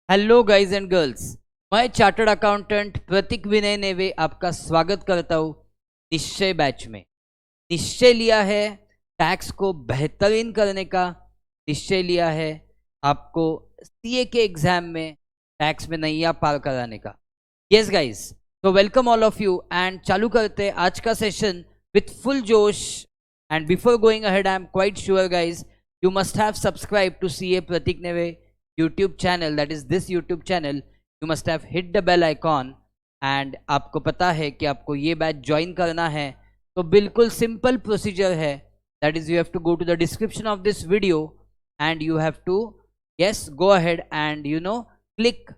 Hello guys and girls, मैं chartered accountant प्रतीक विनय नेवे आपका स्वागत करता हूँ निश्चय बैच में। निश्चय लिया है टैक्स को बेहतरीन करने का, निश्चय लिया है आपको सीए के एग्जाम में टैक्स में नैया पार कराने का। यस गाइज, तो welcome all of you and चालू करते आज का सेशन विथ फुल जोश। And before going ahead, I am quite sure guys you must have subscribed to CA Pratik Neve YouTube channel, that is this YouTube channel. You must have hit the bell icon and आपको पता है कि आपको ये batch join करना है तो बिल्कुल सिंपल प्रोसीजर है, that is you have to go to the description of this video and you have to go ahead and click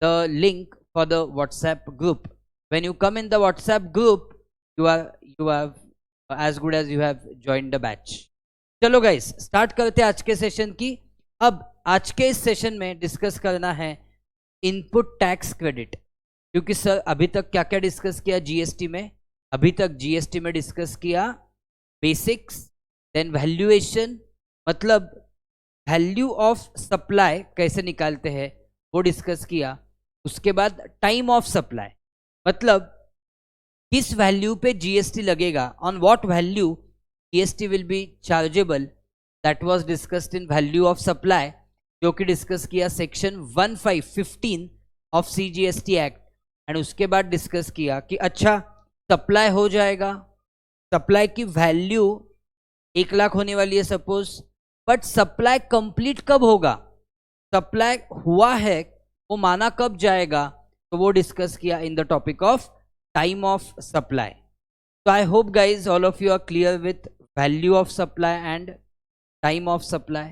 the link for the WhatsApp group. When you come in the WhatsApp group, you are as good as you have joined the batch. चलो guys start करते हैं आज के session की। अब आज के इस सेशन में डिस्कस करना है इनपुट टैक्स क्रेडिट, क्योंकि सर अभी तक क्या क्या डिस्कस किया जीएसटी में। अभी तक जीएसटी में डिस्कस किया बेसिक्स, देन वैल्यूएशन, मतलब वैल्यू ऑफ सप्लाई कैसे निकालते हैं वो डिस्कस किया। उसके बाद टाइम ऑफ सप्लाई, मतलब किस वैल्यू पे जीएसटी लगेगा, on what value GST will be chargeable, that was discussed in value of supply, जो कि डिस्कस किया section 1515 of CGST act. And उसके बाद डिस्कस किया कि अच्छा सप्लाई हो जाएगा, सप्लाई की वैल्यू 1 लाख होने वाली है सपोज, बट सप्लाई कंप्लीट कब होगा, सप्लाई हुआ है वो माना कब जाएगा, तो वो डिस्कस किया in the topic of time of supply. So I hope guys all of you are clear with value of supply and time of supply.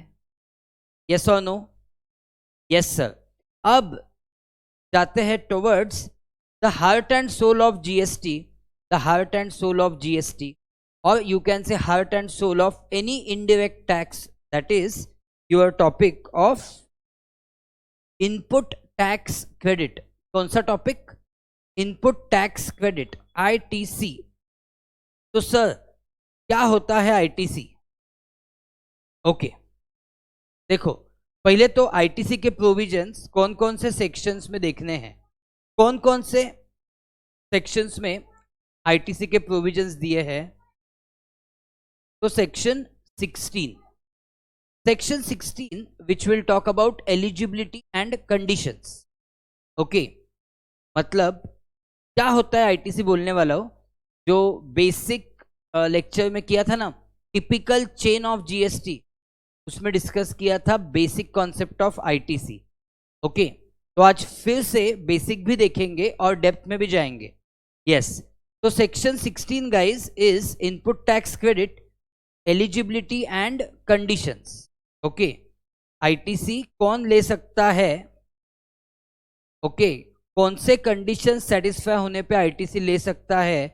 Yes or no? Yes sir. अब जाते हैं towards the heart and soul of GST, the heart and soul of GST, or you can say heart and soul of any indirect tax, that is your topic of input tax credit. कौन सा topic? Input tax credit, ITC. तो sir क्या होता है ITC? Okay, देखो पहले तो ITC के प्रोविजंस कौन कौन से सेक्शंस में देखने हैं, कौन कौन से सेक्शंस में आईटीसी के प्रोविजंस दिए हैं। तो section 16 which will talk about eligibility and conditions. Okay, मतलब क्या होता है आईटीसी बोलने वाला हो, जो बेसिक लेक्चर में किया था ना, टिपिकल चेन ऑफ जीएसटी, उसमें डिस्कस किया था basic concept of ITC. Okay, तो आज फिर से बेसिक भी देखेंगे और डेप्थ में भी जाएंगे। यस, तो section 16 guys is input tax credit, eligibility and conditions. Okay, ITC कौन ले सकता है, ओके, कौन से कंडीशन सेटिस्फाई होने पे आईटीसी ले सकता है,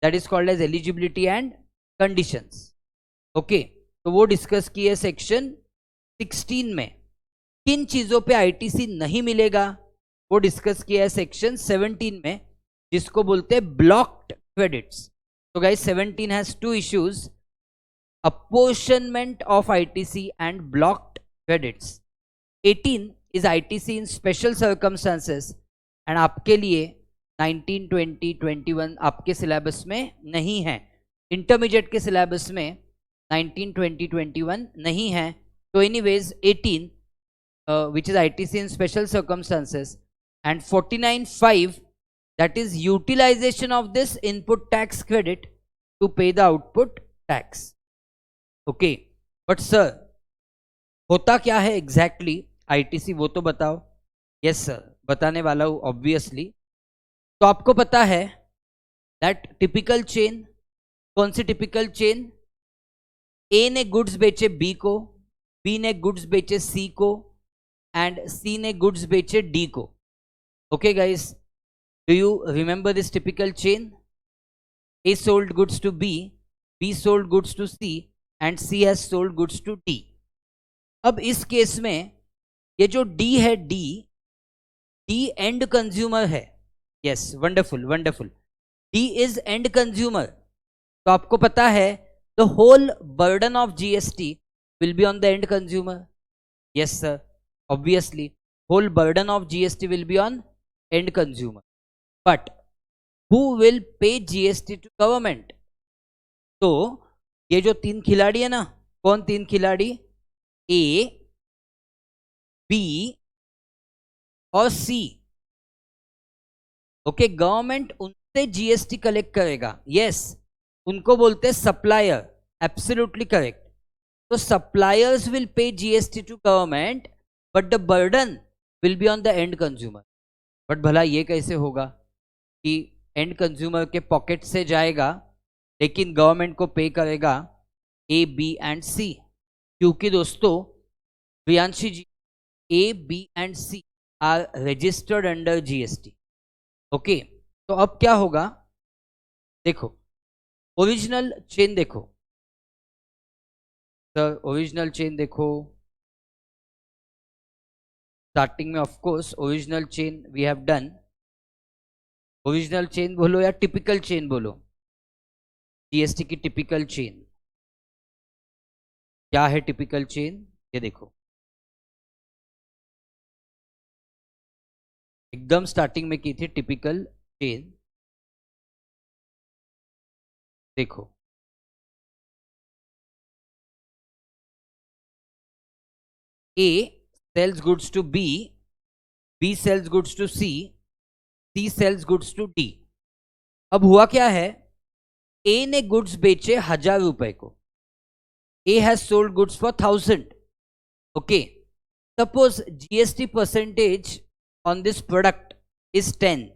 that is called as eligibility and conditions. Okay, तो वो डिस्कस किए सेक्शन 16 में। किन चीजों पे आईटीसी नहीं मिलेगा वो डिस्कस किया है सेक्शन 17 में, जिसको बोलते हैं ब्लॉक्ड क्रेडिट्स। तो guys 17 has two issues, apportionment of ITC and blocked credits. 18 is ITC in special circumstances, and आपके लिए 19, 20, 21 आपके सिलेबस में नहीं है, इंटरमीडिएट के सिलेबस में 19, 20, 21 नहीं है। तो anyways 18 which is ITC in special circumstances, and 49(5) that is utilization of this input tax credit to pay the output tax. Okay, but sir होता क्या है एग्जैक्टली आईटीसी, वो तो बताओ। यस सर, बताने वाला हूँ ऑब्वियसली। तो आपको पता है दैट टिपिकल चेन, कौन सी टिपिकल चेन, ए ने गुड्स बेचे बी को, बी ने गुड्स बेचे सी को, एंड सी ने गुड्स बेचे डी को। Okay guys, do you remember this typical chain? A sold goods to B sold goods to C, and C has sold goods to D. अब इस केस में ये जो डी है, डी एंड कंज्यूमर है। Yes, wonderful wonderful, D is end consumer. तो आपको पता है the whole burden of GST will be on the end consumer. Yes sir, obviously whole burden of GST will be on end consumer. But who will pay GST to government? तो ये जो तीन खिलाड़ी है ना, कौन तीन खिलाड़ी? A, B और C. ओके, गवर्नमेंट उनसे जीएसटी कलेक्ट करेगा. यस, उनको बोलते हैं सप्लायर. Absolutely correct. तो suppliers will pay GST to government, but the burden will be on the end consumer. But भला ये कैसे होगा कि एंड कंज्यूमर के पॉकेट से जाएगा लेकिन गवर्नमेंट को पे करेगा ए, बी एंड सी? क्योंकि दोस्तों Priyanshi ji, A, B and C are registered under GST. Okay, तो अब क्या होगा? देखो, ओरिजिनल चेन देखो सर, ओरिजिनल चेन देखो. स्टार्टिंग में of course original chain we have done. Original chain बोलो या टिपिकल चेन बोलो, जीएसटी की टिपिकल चेन. क्या है टिपिकल चेन? ये देखो, एकदम स्टार्टिंग में की थी टिपिकल चेन. देखो, A sells goods to B, B sells goods to C, C sells goods to D. अब हुआ क्या है? A ने गुड्स बेचे 1000 रुपए को. A has sold goods for 1000. Okay, suppose GST percentage on this product is 10.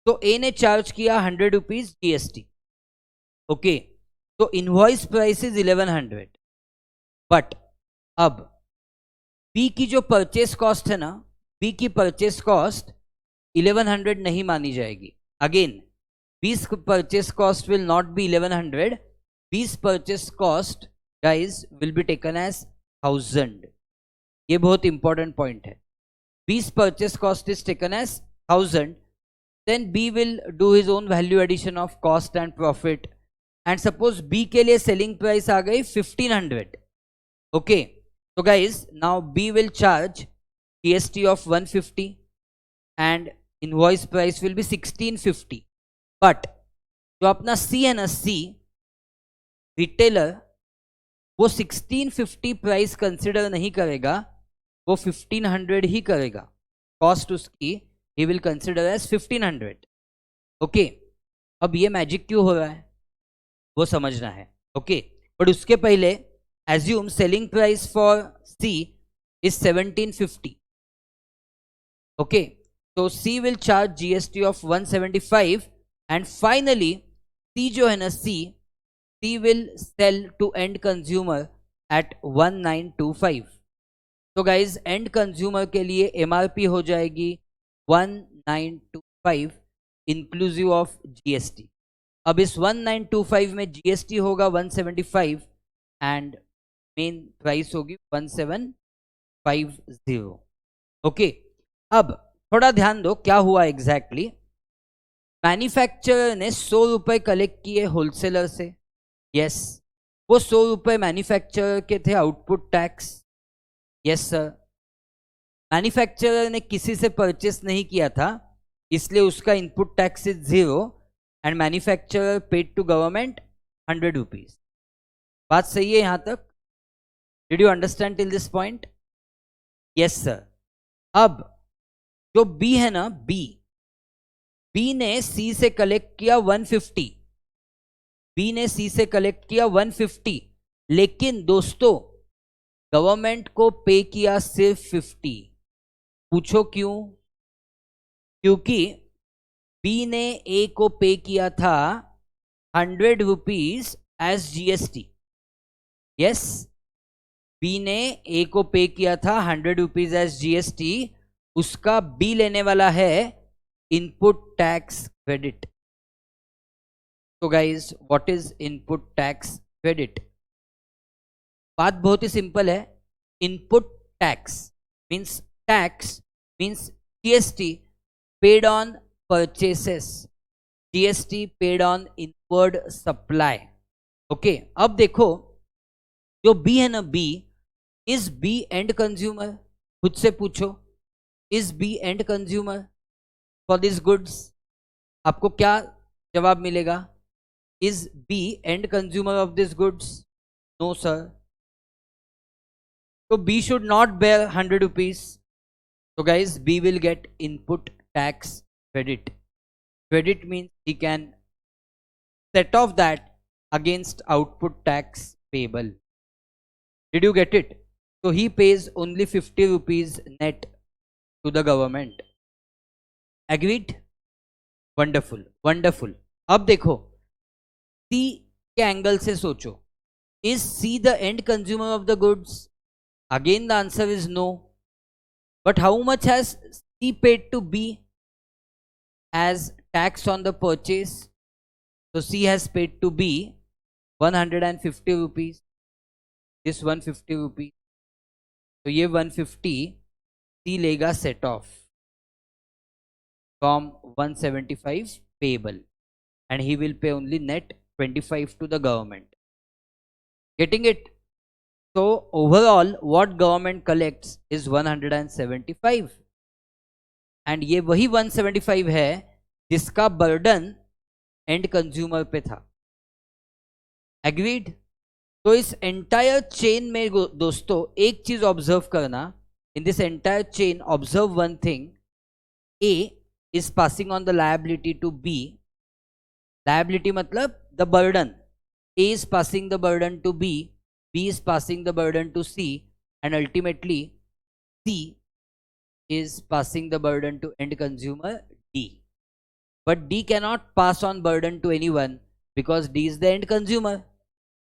तो A ने चार्ज किया 100 रुपीज GST. ओके, तो इनवॉइस प्राइस इज 1100. बट अब B की जो परचेस कॉस्ट है ना, B की परचेस कॉस्ट 1100 नहीं मानी जाएगी. Again, B's purchase cost will not be 1100. B's purchase cost guys will be taken as 1000. ये बहुत इंपॉर्टेंट पॉइंट है. B's purchase cost is taken as 1000. Then B will do his own value addition of cost and profit. And suppose B के लिए selling price आ गई 1500. Okay, so guys, now B will charge GST of 150 and invoice price will be 1650. But जो अपना C है ना, C retailer, वो 1650 price consider नहीं करेगा, वो 1500 ही करेगा. कॉस्ट उसकी ही विल कंसिडर एज 1500. ओके, अब ये मैजिक क्यों हो रहा है वो समझना है. ओके, बट उसके पहले assume selling price for C is 1750. Okay, तो C will charge GST of 175 and finally C जो है ना, C will sell to end consumer at 1925. तो गाइज, एंड कंज्यूमर के लिए एमआरपी हो जाएगी 1925 इंक्लूसिव ऑफ जीएसटी. अब इस 1925 में जीएसटी होगा 175 एंड मेन प्राइस होगी 1750. ओके, अब थोड़ा ध्यान दो क्या हुआ एग्जैक्टली. मैन्युफैक्चरर ने 100 रुपए कलेक्ट किए होलसेलर से. यस, वो 100 रुपए मैन्युफैक्चरर के थे output tax. Yes sir, manufacturer ने किसी से परचेस नहीं किया था, इसलिए उसका input tax is 0 and manufacturer paid to government 100 rupees. बात सही है यहां तक? Did you understand till this point? Yes sir. अब जो बी है ना, बी ने सी से कलेक्ट किया 150. बी ने सी से कलेक्ट किया 150, लेकिन दोस्तों गवर्नमेंट को पे किया सिर्फ 50. पूछो क्यों? क्योंकि बी ने ए को पे किया था 100 rupees as GST. Yes, B ने ए को पे किया था 100 रुपीज एज जीएसटी. उसका बी लेने वाला है इनपुट टैक्स क्रेडिट. तो guys, what is input tax credit? बात बहुत ही सिंपल है. Input tax means GST paid on purchases, GST paid on inward supply. Okay, अब देखो, जो बी है ना, B is B end consumer? खुद से पूछो, is B end consumer for this goods? आपको क्या जवाब मिलेगा? Is B end consumer of this goods? No sir. So B should not bear 100 rupees. So guys, B will get input tax credit. Credit means he can set off that against output tax payable. Did you get it? So he pays only 50 rupees net to the government. Agreed? Wonderful, wonderful. अब देखो, C के angle से सोचो. Is C the end consumer of the goods? Again the answer is no. But how much has C paid to B as tax on the purchase? So C has paid to B 150 rupees. This 150 rupees. So ये 150 C लेगा set off from 175 payable, and he will pay only net 25 to the government. Getting it? So overall what government collects is 175, and ये वही 175 है जिसका burden and consumer पे था. Agreed? तो इस एंटायर चेन में दोस्तों एक चीज ऑब्जर्व करना. In this entire chain observe one thing. A is passing on the liability to B. Liability मतलब the burden. A is passing the burden to B. B is passing the burden to C, and ultimately C is passing the burden to end consumer D. But D cannot pass on burden to anyone because D is the end consumer,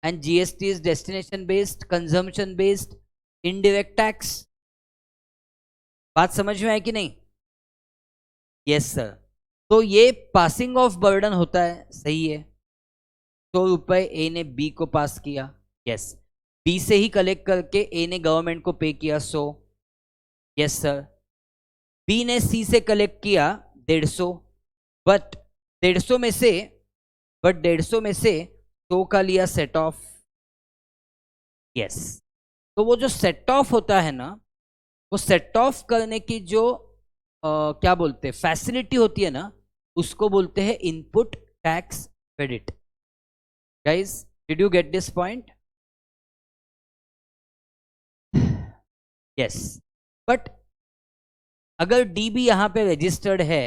and GST is destination based, consumption based, indirect tax. बात समझ में आई कि नहीं? Yes sir. तो ये passing of burden होता है, सही है. 100 रुपए ए ने बी को पास किया. यस. बी से ही कलेक्ट करके ए ने गवर्नमेंट को पे किया 100. Yes sir. बी ने सी से कलेक्ट किया 150. बट 150 में से 100 का लिया सेट ऑफ. यस. तो वो जो सेट ऑफ होता है ना, वो सेट ऑफ करने की जो क्या बोलते हैं फैसिलिटी होती है ना, उसको बोलते हैं input tax credit. Guys, did you get this point? Yes. But अगर डी भी यहाँ पे रजिस्टर्ड है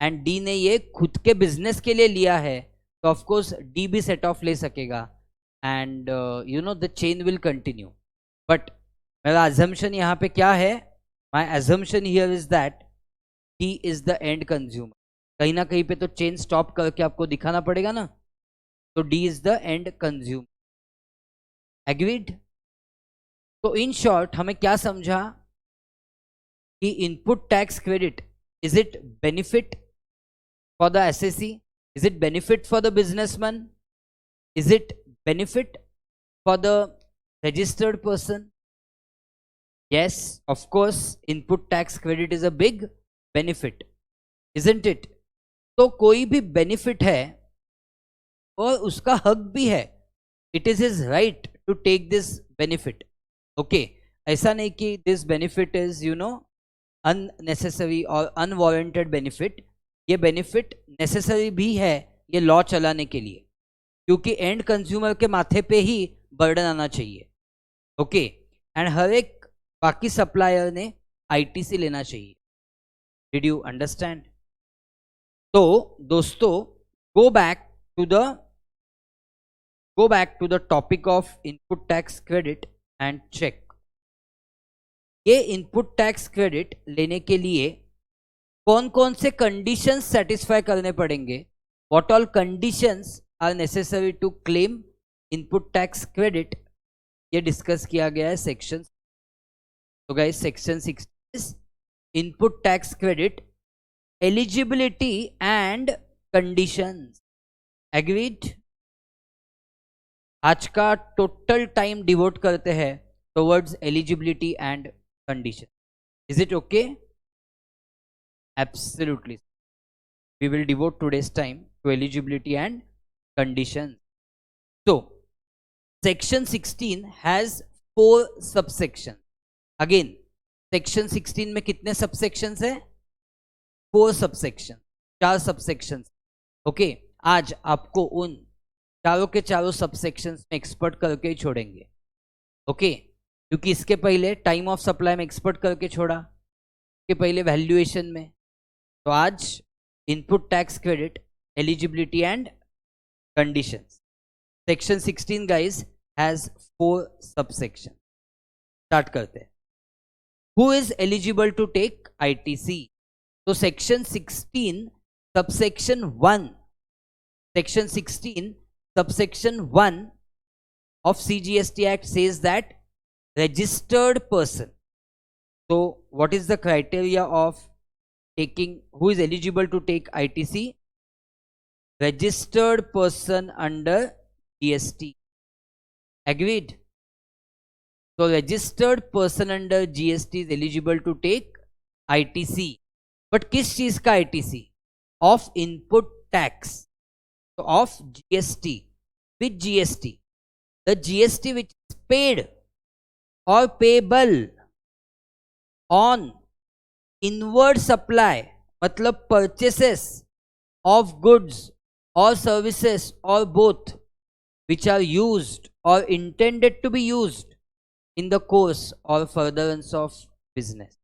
एंड डी ने ये खुद के बिजनेस के लिए लिया है, तो ऑफ कोर्स डी भी सेट ऑफ ले सकेगा, and you know the chain will continue. But मेरा अजम्पशन यहाँ पे क्या है? My assumption here is that D is the end consumer. कहीं ना कहीं पे तो चेन स्टॉप करके आपको दिखाना पड़ेगा ना. तो D is the end consumer. Agreed? तो इन शॉर्ट हमें क्या समझा कि input tax credit, is it benefit for the assessee? Is it benefit for the businessman? Is it benefit for the registered person? Yes, of course input tax credit is a big benefit, isn't it? तो कोई भी benefit है और उसका हक भी है. It is his right to take this benefit. Okay, ऐसा नहीं कि this benefit is you know unnecessary or unwarranted benefit. ये बेनिफिट नेसेसरी भी है ये लॉ चलाने के लिए, क्योंकि एंड कंज्यूमर के माथे पे ही बर्डन आना चाहिए. ओके, एंड हर एक बाकी सप्लायर ने आईटीसी लेना चाहिए. Did you understand? तो दोस्तों, go back to the topic of input tax credit and check. ये इनपुट टैक्स क्रेडिट लेने के लिए कौन कौन से कंडीशंस सेटिस्फाई करने पड़ेंगे? What all conditions are necessary to claim input tax credit, ये डिस्कस किया गया है सेक्शन. तो guys, section 6 input tax credit eligibility and conditions. Agreed? आज का टोटल टाइम डिवोट करते हैं towards eligibility and condition. Is it okay? Absolutely. We will devote today's time to eligibility and condition. So section 16 has 4 subsections. Again, section 16 में कितने subsections है? 4 subsection, 4 subsections. Okay, आज आपको उन चारों के चारों सबसेक्शंस में एक्सपर्ट करके ही छोड़ेंगे। ओके, क्योंकि इसके पहले टाइम ऑफ सप्लाई में एक्सपर्ट करके छोड़ा, इसके पहले वैल्यूएशन में, तो आज input tax credit, eligibility and conditions. Section 16 guys has 4 subsection. Start करते हैं। Who is eligible to take ITC? तो section 16 subsection 1, section 16 subsection 1 of CGST Act says that registered person. So what is the criteria of taking, who is eligible to take ITC? Registered person under GST. Agreed? So registered person under GST is eligible to take ITC. But किस चीज का ITC? Of input tax. So of GST. With GST, the GST which is paid or payable on inward supply, मतलब purchases of goods or services or both, which are used or intended to be used in the course or furtherance of business.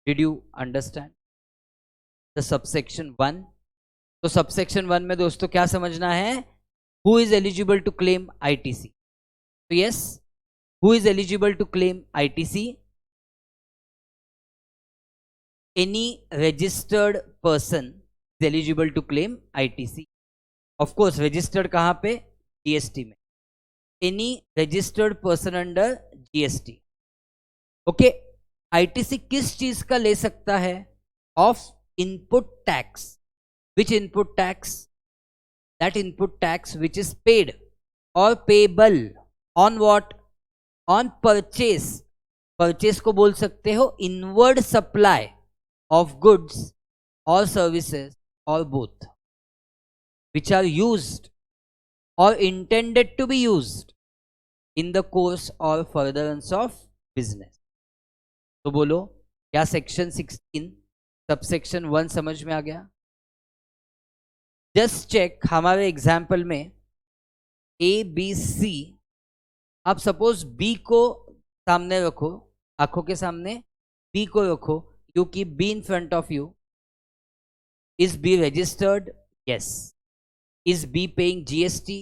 Did you understand the subsection 1? तो subsection 1 में दोस्तों क्या समझना है? Who is eligible to claim ITC? So yes, who is eligible to claim ITC? Any registered person is eligible to claim ITC. Of course, registered कहाँ पे? GST में. Any registered person under GST. Okay, ITC किस चीज का ले सकता है? Of input tax. Which input tax? That input tax which is paid or payable on what? On purchase. Purchase को बोल सकते हो inward supply of goods or services or both, which are used or intended to be used in the course or furtherance of business. तो बोलो क्या section 16 subsection 1 समझ में आ गया? जस्ट चेक, हमारे एग्जाम्पल में ए बी सी, आप सपोज बी को सामने रखो, आंखों के सामने बी को रखो, you keep B in front of you. Is B registered? Yes. Is B paying GST?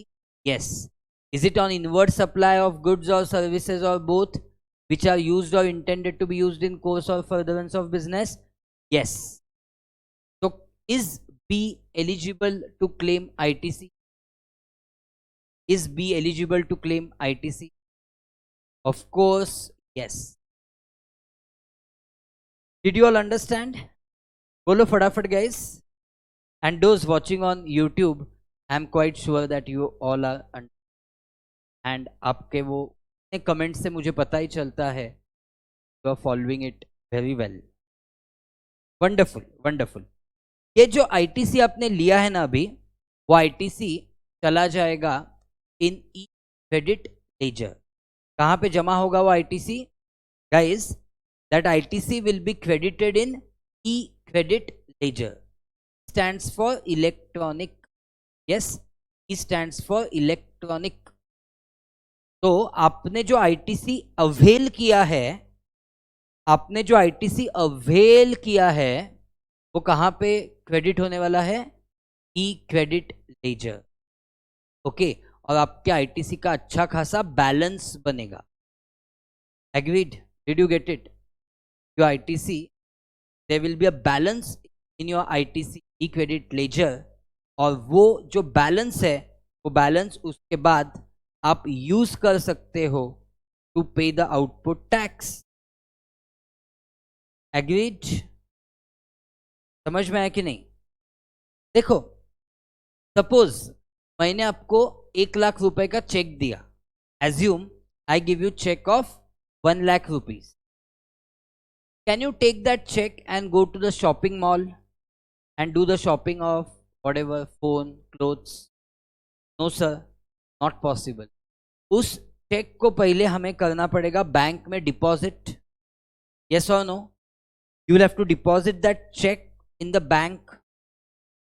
Yes. Is it on inward supply of goods or services or both, which are used or intended to be used in course or furtherance of business? Yes. तो is be eligible to claim ITC? Is B eligible to claim ITC? Of course, yes. Did you all understand? Bolo fatafat guys. And those watching on YouTube, I am quite sure that you all are and आपके वो comment से मुझे पता ही चलता है you are following it very well. Wonderful, wonderful. ये जो ITC आपने लिया है ना अभी, वो ITC चला जाएगा इन ई क्रेडिट लेजर. कहाँ पे जमा होगा वो ITC? Guys, that ITC will be credited in E credit ledger. Stands for electronic. Yes, E stands for electronic. तो आपने जो ITC अवेल किया है, आपने जो ITC अवेल किया है, वो कहाँ पे क्रेडिट होने वाला है? ई क्रेडिट लेजर. ओके, और आपके ITC का अच्छा खासा बैलेंस बनेगा. Agreed? Did you get it? Your ITC, there will be a balance in your ITC e credit ledger, और वो जो बैलेंस है, वो बैलेंस उसके बाद आप यूज कर सकते हो to pay the output tax. Agreed? समझ में आया कि नहीं? देखो, सपोज मैंने आपको 1 लाख रुपए का चेक दिया. Assume I give you check of 1 lakh rupees. Can you take that check and go to the shopping mall and do the shopping of whatever, phone, clothes? No sir, not possible. उस check को पहले हमें करना पड़ेगा bank में deposit. Yes or no? You will have to deposit that check in the bank.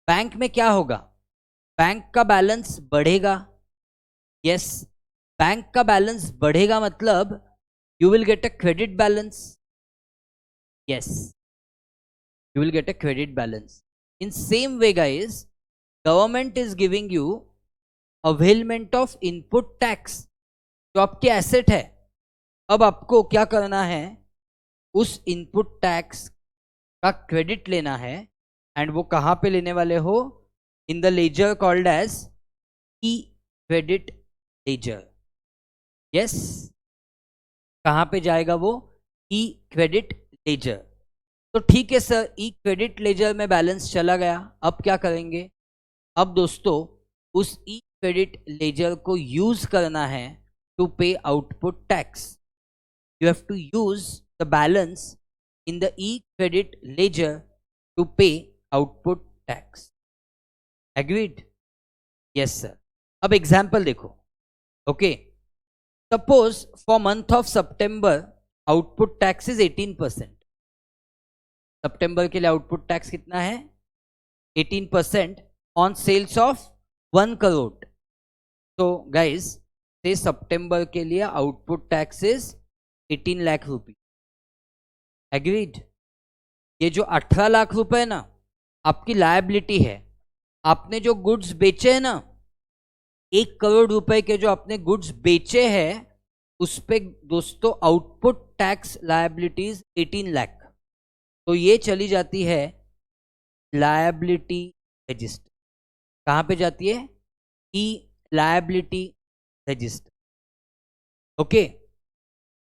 Bank में क्या होगा? बैंक का बैलेंस बढ़ेगा. यस, बैंक का बैलेंस बढ़ेगा मतलब you will get a credit balance. Yes, you will get a credit balance. In same way guys, government is giving you availment of input tax. जो आपके एसेट है, अब आपको क्या करना है, उस इनपुट टैक्स का क्रेडिट लेना है. एंड वो कहाँ पे लेने वाले हो? In the ledger called as e credit ledger. Yes, कहाँ पे जाएगा वो? E credit ledger. तो ठीक है सर, ई क्रेडिट लेजर में बैलेंस चला गया. अब क्या करेंगे? अब दोस्तों उस ई क्रेडिट लेजर को यूज करना है to pay output tax. You have to use the balance in the e-credit ledger to pay output tax. Agreed? Yes sir. अब एग्जाम्पल देखो. Okay, suppose for month of September output tax is 18%. सितंबर के लिए output tax कितना है? 18% on sales of 1 crore. तो guys से सितंबर के लिए आउटपुट टैक्स इज 18 लाख रुपये. एग्रीड? ये जो 18 लाख रुपए ना आपकी लायबिलिटी है. आपने जो गुड्स बेचे हैं ना, 1 करोड़ रुपए के जो आपने गुड्स बेचे हैं, उस पे दोस्तों आउटपुट टैक्स लायबिलिटीज 18 लाख. तो ये चली जाती है लायबिलिटी रजिस्टर. कहाँ पे जाती है? E liability register. Okay,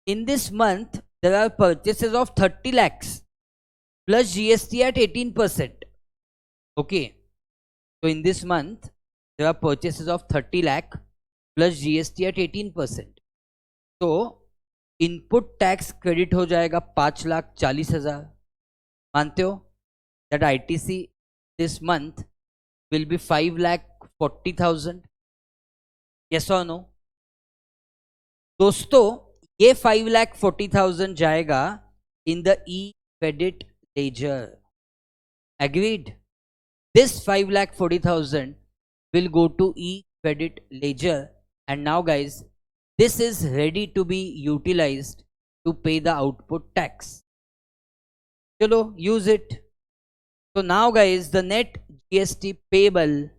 in this month there are purchases of 30 lakhs plus GST at 18%. Okay, so in this month there are purchases of 30 lakh plus GST at 18%. So input tax credit हो जाएगा 5,40,000. मानते हो? That ITC this month will be 5,40,000. Yes or no? दोस्तों ये 5,40,000 जाएगा in the e credit ledger. Agreed? This 5,40,000 will go to e credit ledger. And now guys, this is ready to be utilized to pay the output tax. चलो use it. तो now guys the net GST payable,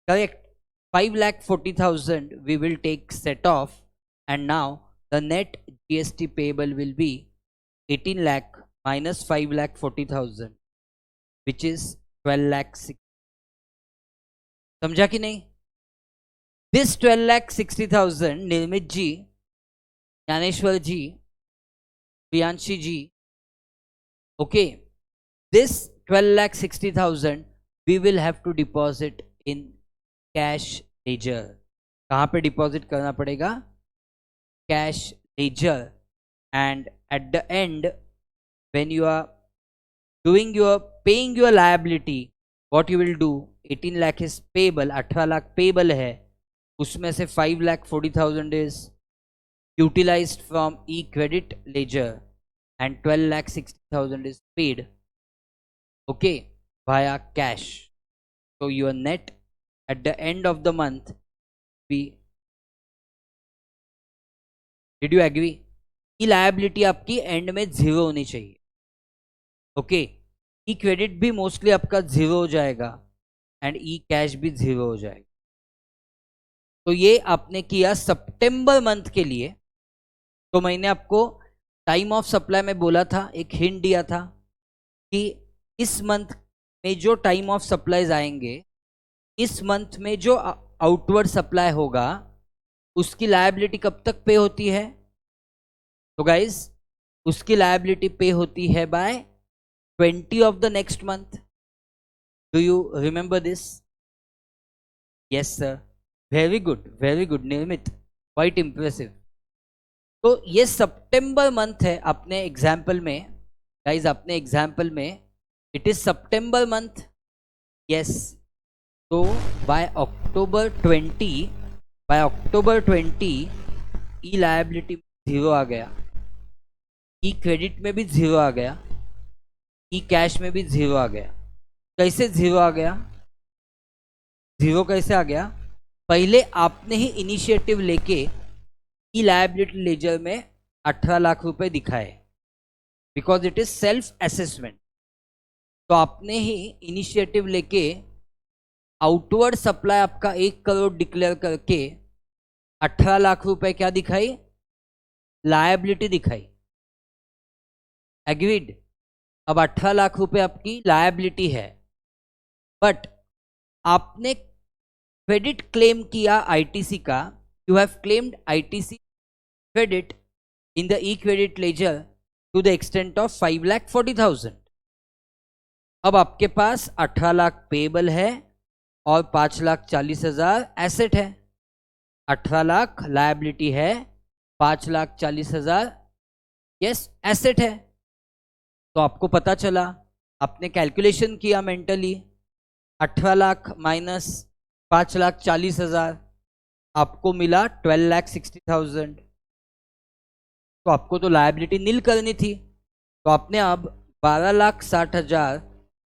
correct, 5,40,000 we will take set off, and now the net GST payable will be 18 lakh minus 5,40,000, which is 12 lakh 60. समझा कि नहीं? This 12 lakh 60,000 निर्मित जी, ज्ञानेश्वर जी, प्रियांशी जी, okay, this 12 lakh 60,000 we will have to deposit in cash ledger. कहाँ पे deposit करना पड़ेगा? Cash ledger. And at the end, when you are paying your liability, what you will do, 18 lakh is payable, 18 lakh payable है, उसमें से 5,40,000 is utilized from e-credit ledger and 12,60,000 is paid, okay, via cash. So your net at the end of the month be. Did you agree? E liability आपकी and में 0 होनी चाहिए. Okay, ई credit भी mostly आपका 0 हो जाएगा एंड ई कैश भी 0 हो जाएगा. तो ये आपने किया सितंबर मंथ के लिए. तो मैंने आपको टाइम ऑफ सप्लाई में बोला था, एक हिंट दिया था कि इस मंथ में जो टाइम ऑफ सप्लाईज आएंगे, इस मंथ में जो आउटवर्ड सप्लाई होगा, उसकी लायबिलिटी कब तक पे होती है? तो गाइज उसकी लायबिलिटी पे होती है by 20 of the next month. Do you remember this? Yes sir, very good Nirmit, quite impressive. तो ये सितंबर मंथ है अपने एग्जाम्पल में. गाइज अपने एग्जाम्पल में it is September month. Yes, तो बाय अक्टूबर 20 ई लायबिलिटी 0 आ गया. ई क्रेडिट में भी 0 आ गया, ई कैश में भी 0 आ गया। कैसे 0 आ गया? 0 कैसे आ गया? पहले आपने ही इनिशिएटिव लेके ई लायबिलिटी लेजर में 18 लाख रुपए दिखाए, because it is self assessment. तो आपने ही इनिशिएटिव लेके आउटवर्ड सप्लाई आपका 1 करोड़ डिक्लेयर करके 18 लाख रुपए क्या दिखाई? लायबिलिटी दिखाई। एग्रीड? अब 18 लाख रुपए आपकी लायबिलिटी है, बट आपने क्रेडिट क्लेम किया आईटीसी का। You have claimed ITC credit in the e credit ledger to the extent of 5,40,000। अब आपके पास 18 लाख पेबल है और 5,40,000 एसेट है। 18 लाख लायबिलिटी है, 5,40,000 यस एसेट है। तो आपको पता चला, आपने कैलकुलेशन किया मेंटली, 18 लाख माइनस 5,40,000 आपको मिला 12,60,000। तो आपको तो लायबिलिटी नील करनी थी, तो आपने अब 12,60,000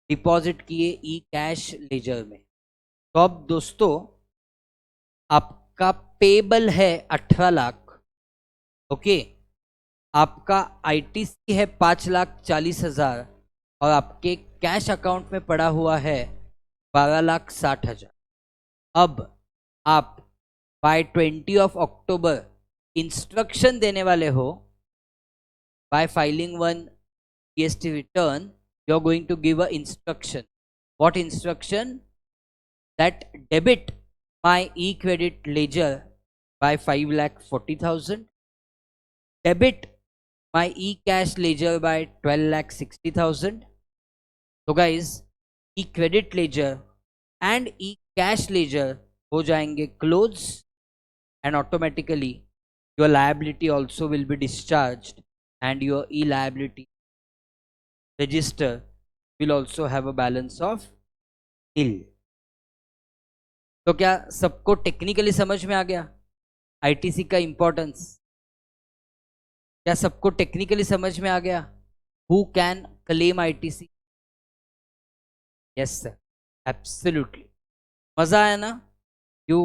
डिपॉजिट किए ई कैश लेजर में। तो अब दोस्तों आपका पेबल है 18 लाख, ओके, आपका आईटीसी है 5,40,000 और आपके कैश अकाउंट में पड़ा हुआ है 12,60,000। अब आप बाय 20 अक्टूबर इंस्ट्रक्शन देने वाले हो। By filing 1 GST return you are going to give a instruction. What instruction? That debit my E credit ledger by 5,40,000, debit my E cash ledger by 12,60,000। तो guys E credit ledger and E cash ledger हो जाएंगे close, and automatically your liability also will be discharged and your E liability register will also have a balance of nil. तो क्या सबको technically समझ में आ गया आईटीसी का इंपॉर्टेंस? क्या सबको टेक्निकली समझ में आ गया? Who can claim ITC? Yes sir, absolutely. मजा आया ना? You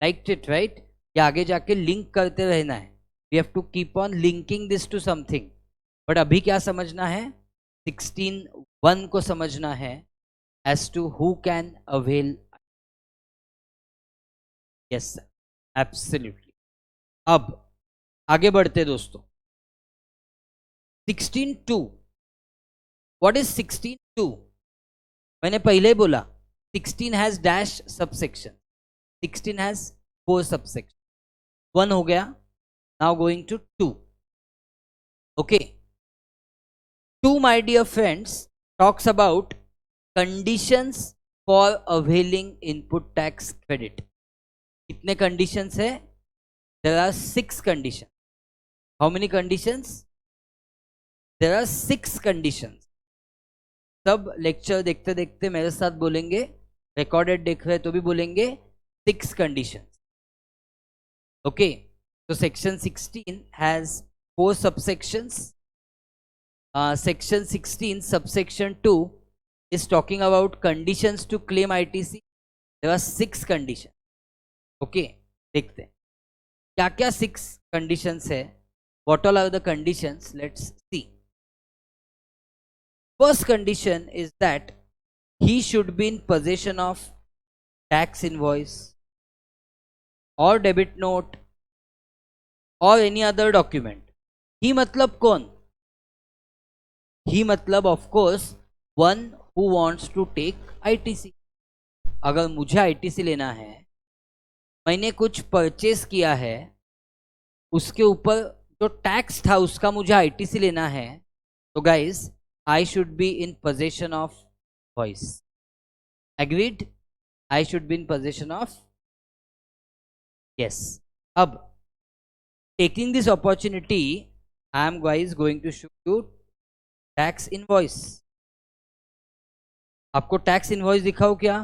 liked it right? या आगे जाके लिंक करते रहना है। We have to keep on linking this to something. But अभी क्या समझना है? 16(1) को समझना है as to who can avail. Yes sir, absolutely. अब आगे बढ़ते दोस्तों। 16(2), व्हाट इज 16(2)? मैंने पहले ही बोला 16 has dash subsection, 16 has 4 subsection. 1 हो गया, now going to 2। Okay, 2 my dear friends talks about conditions for availing input tax credit. कितने कंडीशंस है? There are 6 condition. How many conditions? There are 6 conditions. सब lecture देखते देखते मेरे साथ बोलेंगे, रिकॉर्डेड देख रहे तो भी बोलेंगे 6 conditions. Okay, so section 16 has 4 subsections. Section 16 subsection 2 is talking about conditions to claim ITC. There are 6 conditions. Okay, देखते हैं क्या क्या 6 conditions है। What all are the conditions? Let's see. First condition is that he should be in possession of tax invoice or debit note or any other document. ही मतलब कौन? He मतलब of course one who wants to take ITC. अगर मुझे ITC लेना है, मैंने कुछ purchase किया है, उसके ऊपर जो टैक्स था उसका मुझे आईटीसी लेना है, तो guys I should be in possession of voice. Agreed? I should be in possession of, yes. अब taking this opportunity I am guys going to show you tax invoice. आपको टैक्स इनवॉइस दिखाओ क्या?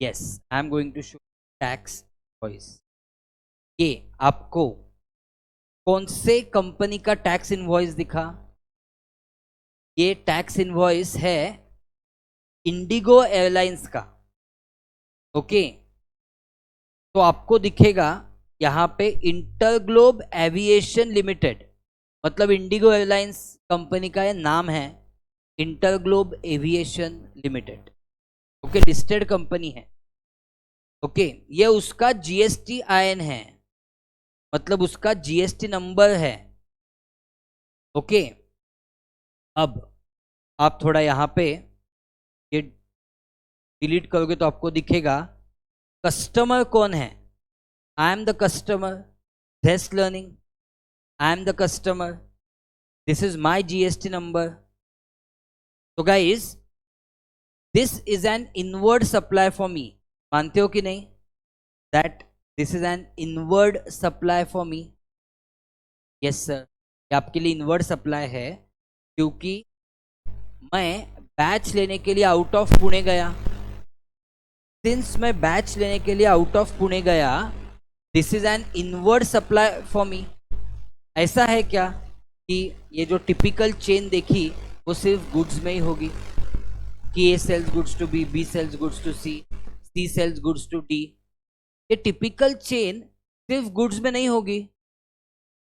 Yes, I am going to show tax invoice. ये आपको कौन से company का tax invoice दिखा? ये टैक्स इनवॉइस है इंडिगो एयरलाइंस का। ओके, तो आपको दिखेगा यहाँ पे इंटरग्लोब एविएशन लिमिटेड, मतलब इंडिगो एयरलाइंस कंपनी का ये नाम है, InterGlobe Aviation limited. Okay, listed company है। ओके, ये उसका जीएसटी आयन है, मतलब उसका जीएसटी नंबर है। ओके, अब आप थोड़ा यहाँ पे ये डिलीट करोगे तो आपको दिखेगा कस्टमर कौन है। I am the customer, Zest learning, I am the customer, this is my GST number. तो guys, this is an inward supply for me. मानते हो कि नहीं that this is an inward supply for me? Yes sir, ये आपके लिए inward supply है, क्योंकि मैं बैच लेने के लिए आउट ऑफ पुणे गया। सिंस मैं बैच लेने के लिए आउट ऑफ पुणे गया, this is an inward supply for मी। ऐसा है क्या कि ये जो टिपिकल चेन देखी वो सिर्फ गुड्स में ही होगी, कि A sales goods to B sales goods to C sales goods to D? ये टिपिकल चेन सिर्फ गुड्स में नहीं होगी,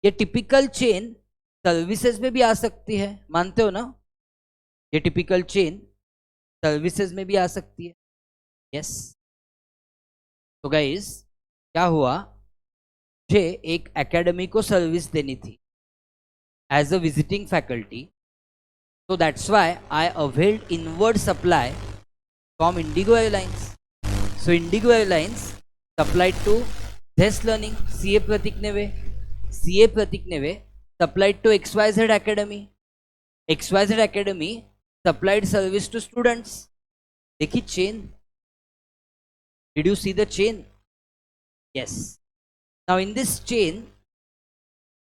ये टिपिकल चेन सर्विसेज में भी आ सकती है। मानते हो ना? ये टिपिकल चेन सर्विसेज में भी आ सकती है। यस। तो गाइस, क्या हुआ, मुझे एक एकेडमी को सर्विस देनी थी as a visiting faculty, so that's why I availed inward supply from Indigo Airlines. So Indigo Airlines supplied to Zest Learning, CA Pratik Neve. CA Pratik Neve supplied to XYZ Academy. XYZ Academy supplied service to students. देखी chain? Did you see the chain? Yes. Now in this chain,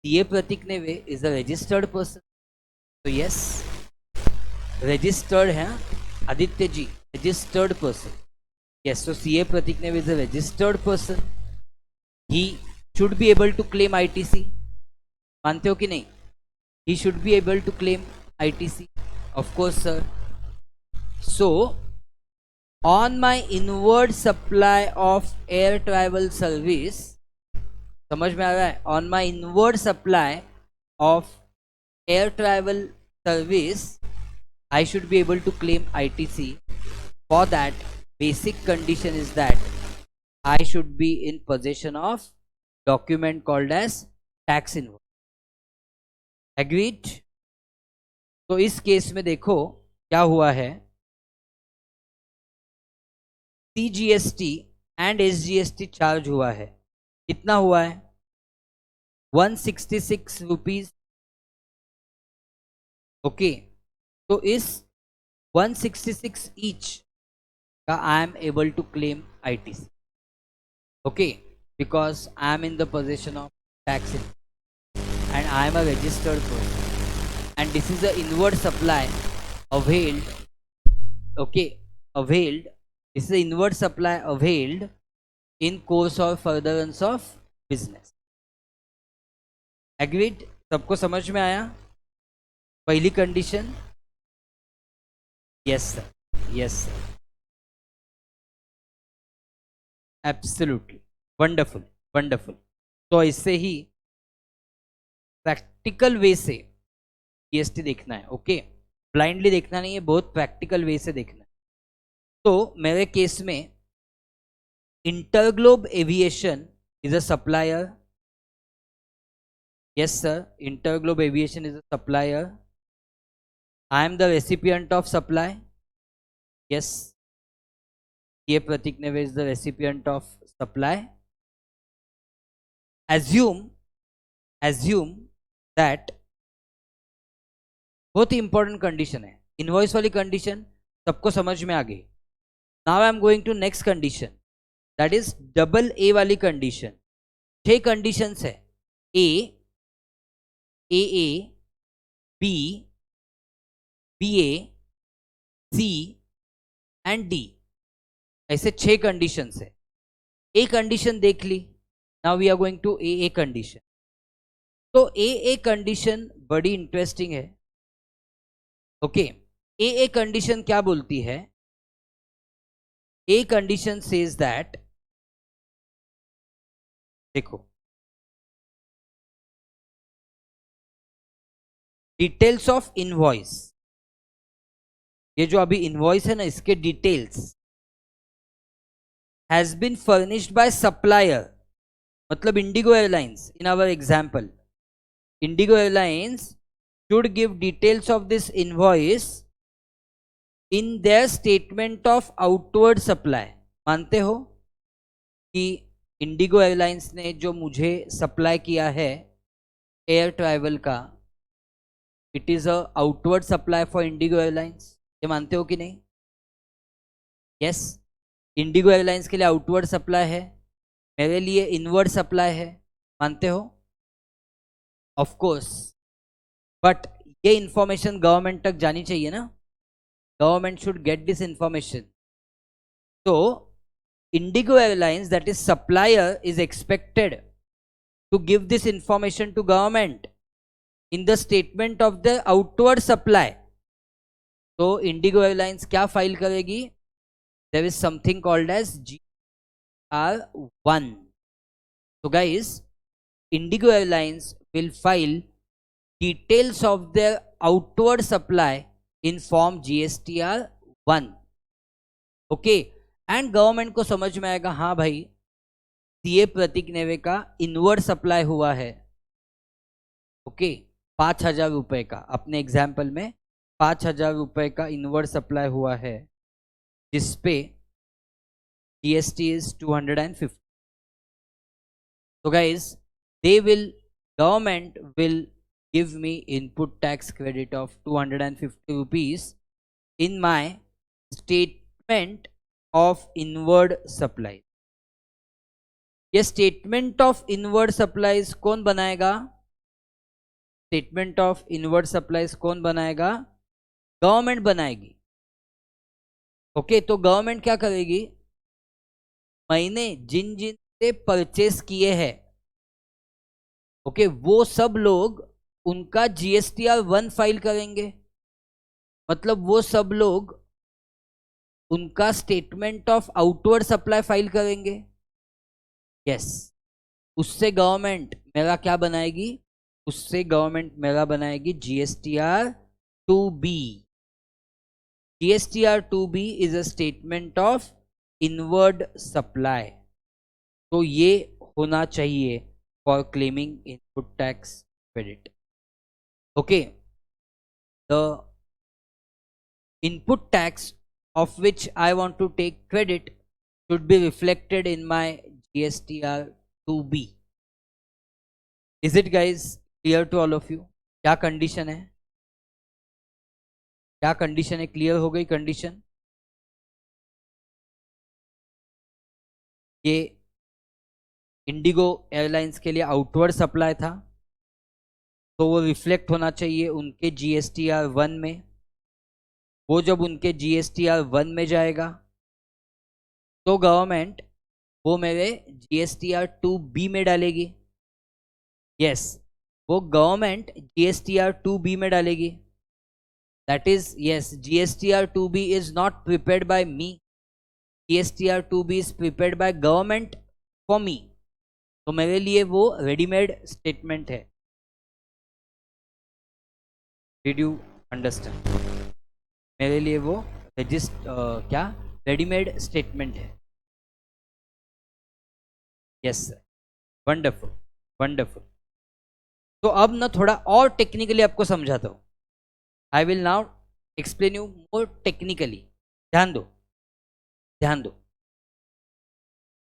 CA Pratik Neve is a registered person. So yes, registered है Aditya ji, registered person. Yes, so CA Pratik Neve is a registered person. He should be able to claim ITC. मानते हो कि नहीं? He should be able to claim ITC. Of course, sir. So, on my inward supply of air travel service, समझ में आ रहा है? On my inward supply of air travel service, I should be able to claim ITC. For that, basic condition is that I should be in possession of document called as tax invoice. Agreed? तो इस case में देखो क्या हुआ है, CGST and SGST charge हुआ है। कितना हुआ है? 166 रुपीज। ओके, तो इस 166 ईच का I am able to claim ITC. Okay, because I am in the position of tax and I am a registered person and this is a inward supply availed. Okay, availed. This is the inward supply availed in course of furtherance of business. Agreed? सबको समझ में आया? पहली condition? Yes sir, yes sir, absolutely, wonderful, wonderful. तो इससे ही practical way से GST देखना है। ओके, ब्लाइंडली देखना नहीं है, बहुत प्रैक्टिकल वे से देखना है। तो मेरे केस में InterGlobe Aviation is a supplier. Yes sir, InterGlobe Aviation is a supplier. I am the recipient of supply. Yes, ये Prateek Neve is the recipient of supply. assume that बहुत ही इंपॉर्टेंट कंडीशन है, इनवॉइस वाली कंडीशन सबको समझ में आ गई. Now I am going to next condition, that is double A वाली कंडीशन. 6 कंडीशंस है, A B A C and D, ऐसे 6 कंडीशंस है. ए कंडीशन देख ली. Now we are going to A condition. तो ए कंडीशन बड़ी interesting है। Okay, A condition क्या बोलती है? ए कंडीशन सेज दैट, देखो, डिटेल्स ऑफ इनवॉइस, ये जो अभी इनवॉइस है ना, इसके details has been furnished by supplier, मतलब IndiGo airlines. In our example, IndiGo airlines should give details of this invoice in their statement of outward supply। मानते हो कि इंडिगो एयरलाइंस ने जो मुझे सप्लाई किया है एयर ट्रैवल का, it is a outward supply for Indigo airlines, ये मानते हो कि नहीं? यस, इंडिगो एयरलाइंस के लिए आउटवर्ड सप्लाई है, मेरे लिए इनवर्ड सप्लाई है, मानते हो? ऑफ कोर्स, बट ये इंफॉर्मेशन गवर्नमेंट तक जानी चाहिए ना, government should get this information. तो Indigo airlines, that is supplier, is expected to give this information to government in the statement of the outward supply. तो इंडिगो एयरलाइंस क्या file करेगी? There is something called as GSTR-1। तो guys, IndiGo airlines will file details of their outward supply in form GSTR-1। Okay, and government को समझ में आएगा, हाँ भाई, सीए प्रतीक नेवे का इनवर्ड सप्लाई हुआ है। ओके, 5,000 रुपए का, अपने एग्जाम्पल में 5,000 रुपए का इनवर्ड सप्लाई हुआ है, जिसपे GST इज 250। तो guys, government will give me input tax credit of 250 rupees in my statement of inward supply। ये statement of inward supplies कौन बनाएगा? statement of inward supplies कौन बनाएगा? गवर्नमेंट बनाएगी। ओके, तो गवर्नमेंट क्या करेगी? मैंने जिन जिन से परचेस किए हैं, ओके, वो सब लोग उनका GSTR-1 फाइल करेंगे, मतलब वो सब लोग उनका statement of outward supply file करेंगे। यस, उससे गवर्नमेंट मेरा क्या बनाएगी? उससे गवर्नमेंट मेरा बनाएगी GSTR-2B। GSTR-2B is a statement of inward supply. तो ये होना चाहिए for claiming input tax credit. Okay, the input tax of which I want to take credit should be reflected in my GSTR-2B। Is it guys clear to all of you? क्या condition है? क्या condition है? Clear हो गई condition? ये Indigo airlines के लिए outward supply था, तो वो रिफ्लेक्ट होना चाहिए उनके GSTR-1 में। वो जब उनके GSTR-1 में जाएगा तो गवर्नमेंट वो मेरे GSTR-2B में डालेगी। यस, वो गवर्नमेंट GSTR-2B में डालेगी। That is, yes, GSTR-2B is not prepared by me, GSTR-2B is prepared by government for me. तो मेरे लिए वो रेडीमेड स्टेटमेंट है। Did you understand? मेरे लिए वो क्या रेडीमेड स्टेटमेंट है। Yes sir, wonderful wonderful. तो अब ना थोड़ा और टेक्निकली आपको समझाता हूँ। I will now explain you more technically. ध्यान दो, ध्यान दो।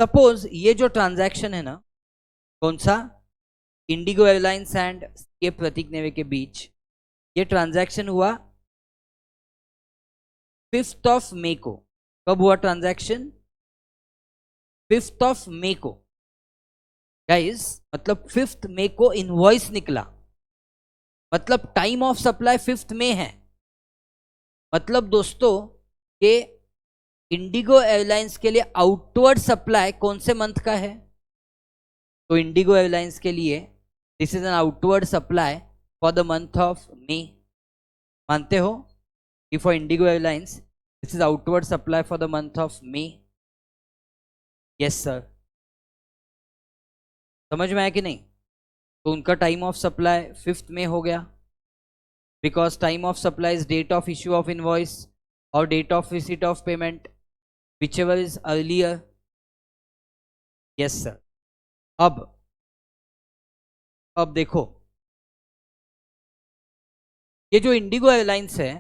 सपोज ये जो ट्रांजैक्शन है ना, कौन सा? इंडिगो एयरलाइंस एंड के प्रतीक नेवे के बीच ये ट्रांजैक्शन हुआ 5 मई को। कब हुआ ट्रांजैक्शन? 5 मई को गाइस, मतलब 5 मई को इनवॉइस निकला, मतलब टाइम ऑफ सप्लाई 5 मई है। मतलब दोस्तों, ये इंडिगो एयरलाइंस के लिए आउटवर्ड सप्लाई कौन से मंथ का है? तो इंडिगो एयरलाइंस के लिए this is N outward supply for the month of May. मानते हो कि for Indigo airlines this is outward supply for the month of May. Yes sir. समझ में आया कि नहीं? तो उनका टाइम ऑफ सप्लाई 5 मई हो गया, because time of supply is date of issue of invoice और date of receipt of payment, whichever is earlier. yes sir. अब देखो, ये जो इंडिगो एयरलाइंस है,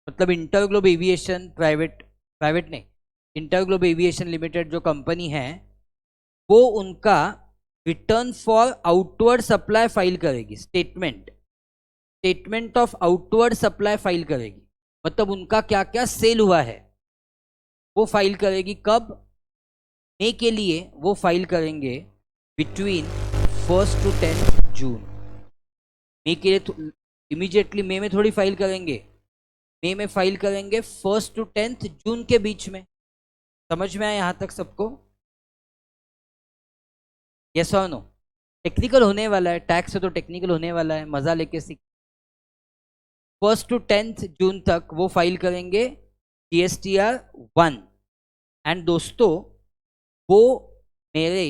मतलब इंटरग्लोब एविएशन प्राइवेट नहीं, इंटरग्लोब एविएशन लिमिटेड जो कंपनी है, वो उनका return for outward supply file करेगी. Statement of outward supply file करेगी. मतलब उनका क्या क्या सेल हुआ है वो फाइल करेगी. कब? मई के लिए वो फाइल करेंगे बिटवीन 1 to 10 जून. मई के लिए इमीडिएटली मई में थोड़ी फाइल करेंगे, मई में फाइल करेंगे 1 to 10 जून के बीच में. समझ में आया यहां तक सबको? यस और नो? टेक्निकल होने वाला है, टैक्स है तो टेक्निकल होने वाला है, मजा लेके सीख. 1 to 10 जून तक वो फाइल करेंगे GSTR 1. एंड दोस्तों, वो मेरे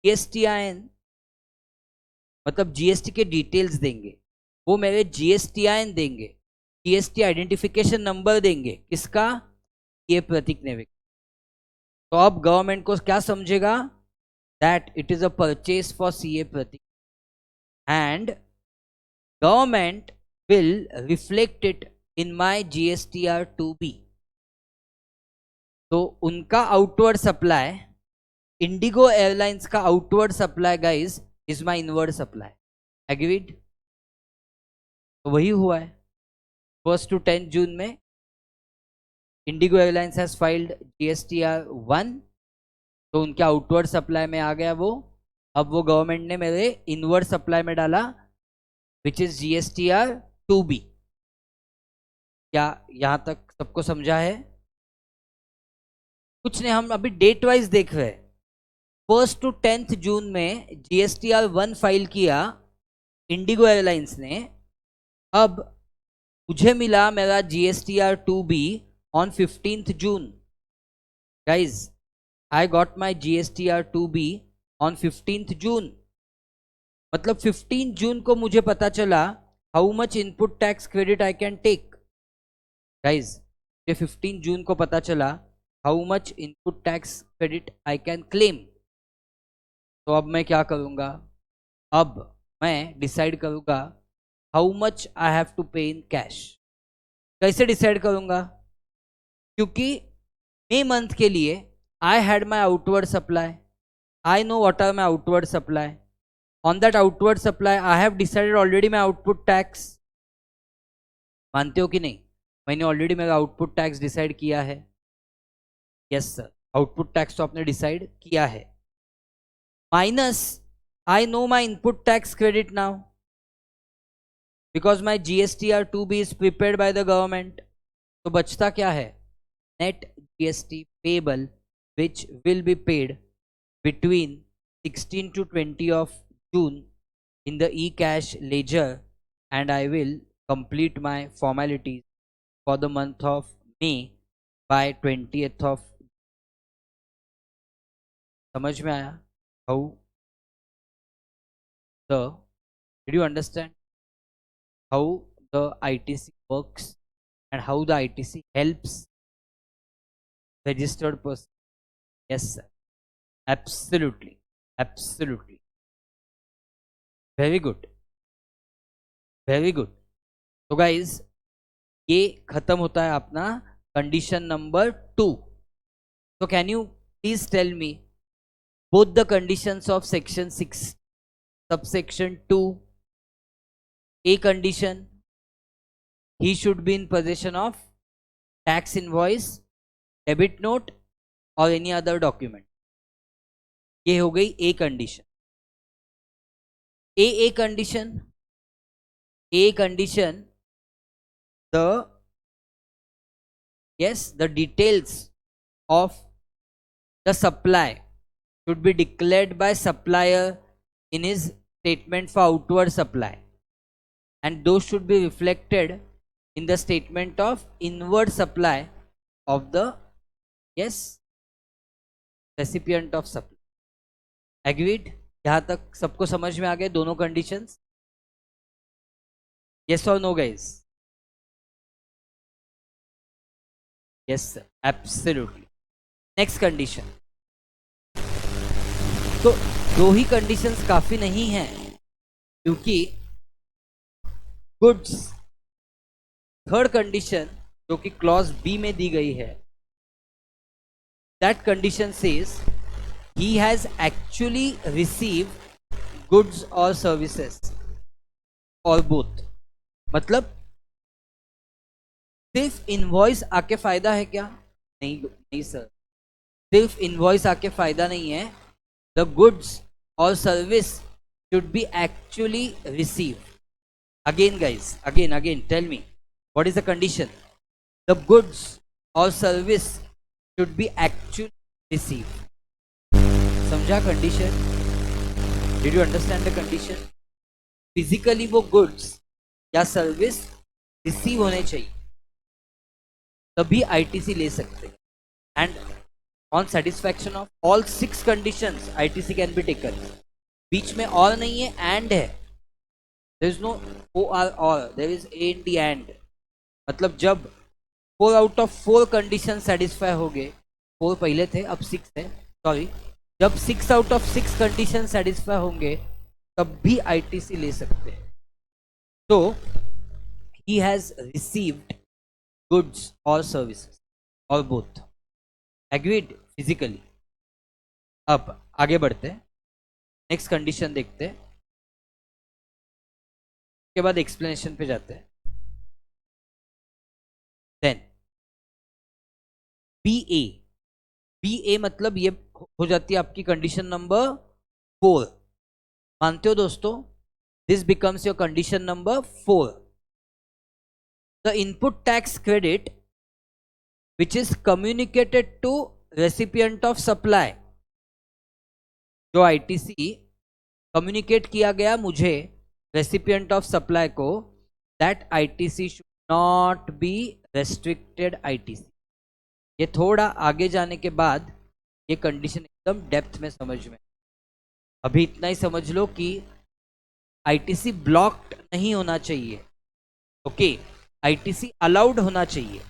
GSTIN मतलब GST के डिटेल्स देंगे, वो मेरे GSTIN देंगे, GST आइडेंटिफिकेशन नंबर देंगे. किसका? ये प्रतीक नेविक. तो अब गवर्नमेंट को क्या समझेगा? That it is a purchase for CA Pratik, and government will reflect it in my GSTR 2B. तो उनका आउटवर्ड सप्लाई, इंडिगो एयरलाइंस का outward supply guys is my inward supply. Agreed? तो वही हुआ है. 1 to 10 जून में IndiGo Airlines has filed GSTR 1. तो उनके आउटवर्ड सप्लाई में आ गया वो. अब वो गवर्नमेंट ने मेरे इनवर्ड सप्लाई में डाला, विच इज GSTR 2B. क्या यहां तक सबको समझा है? कुछ नहीं, हम अभी डेट वाइज देख रहे हैं. 1 to 10 जून में GSTR 1 फाइल किया इंडिगो एयरलाइंस ने. अब मुझे मिला मेरा GSTR 2B on 15th June. Guys, I got my GSTR 2B on 15th June. मतलब 15 जून को मुझे पता चला how much input tax credit I can take. Guys, ये 15 जून को पता चला how much input tax credit I can claim. तो अब मैं क्या करूंगा? अब मैं डिसाइड करूंगा how much I have to पे इन कैश. कैसे डिसाइड करूंगा? क्योंकि मई मंथ के लिए I had my outward supply. I know what are my outward supply. On that outward supply I have decided already my output tax. मानते हो कि नहीं? मैंने ऑलरेडी मेरा आउटपुट टैक्स डिसाइड किया है. यस सर, आउटपुट टैक्स तो आपने डिसाइड किया है. Minus I know my input tax credit now because my GSTR 2B is prepared by the government. तो बचता क्या है? Net GST payable which will be paid between 16 to 20 of June in the e-cash ledger, and I will complete my formalities for the month of May by 20th of. समझ में आया? How did you understand how the ITC works and how the ITC helps registered person? Yes sir, absolutely, absolutely. Very good, very good. तो guys, ये खत्म होता है अपना condition number 2. तो can you please tell me both the conditions of section 6 subsection 2. A condition, he should be in possession of tax invoice, debit note और any other document. ये हो गई A condition. A condition, the details of the supply should be declared by supplier in his statement for outward supply, and those should be reflected in the statement of inward supply of the, yes, recipient of supply. Agreed? यहाँ तक सबको समझ में आ गए दोनों conditions? Yes or no, guys? Yes sir, absolutely. Next condition. तो दो ही conditions काफी नहीं है, क्योंकि गुड्स थर्ड कंडीशन जो कि क्लॉज बी में दी गई है, that condition says he has actually received goods or services or both. मतलब सिर्फ इनवॉइस आके फायदा है क्या? नहीं नहीं सर, सिर्फ इनवॉइस आके फायदा नहीं है. द गुड्स और service should be actually received. Again guys, again tell me what is the condition? The goods और service should be actually received. समझा condition? Did you understand the condition? Physically वो goods या service receive होने चाहिए, तभी ITC ले सकते हैं. And on satisfaction of all 6 conditions ITC can be taken. बीच में और नहीं है, एंड है. There is no O R और, there is A and D and. मतलब जब 4 आउट ऑफ 4 कंडीशन सेटिस्फाई हो गए, 4 पहले थे अब 6 है, सॉरी, जब 6 आउट ऑफ 6 कंडीशन सेटिस्फाई होंगे तब भी आईटीसी ले सकते हैं. तो he has received goods or services or both. Agreed physically. अब आगे बढ़ते हैं, नेक्स्ट कंडीशन देखते हैं, उसके बाद एक्सप्लेनेशन पे जाते हैं. देन बी ए मतलब ये हो जाती है आपकी कंडीशन नंबर 4. मानते हो दोस्तों? This becomes your condition number 4. The input tax credit which is communicated to recipient of supply. जो आईटीसी कम्युनिकेट किया गया मुझे रेसिपिएंट ऑफ सप्लाई को, that ITC should not be restricted ITC. ये थोड़ा आगे जाने के बाद ये कंडीशन एकदम डेप्थ में समझ में. अभी इतना ही समझ लो कि आईटीसी ब्लॉक्ड नहीं होना चाहिए. ओके, आईटीसी अलाउड होना चाहिए.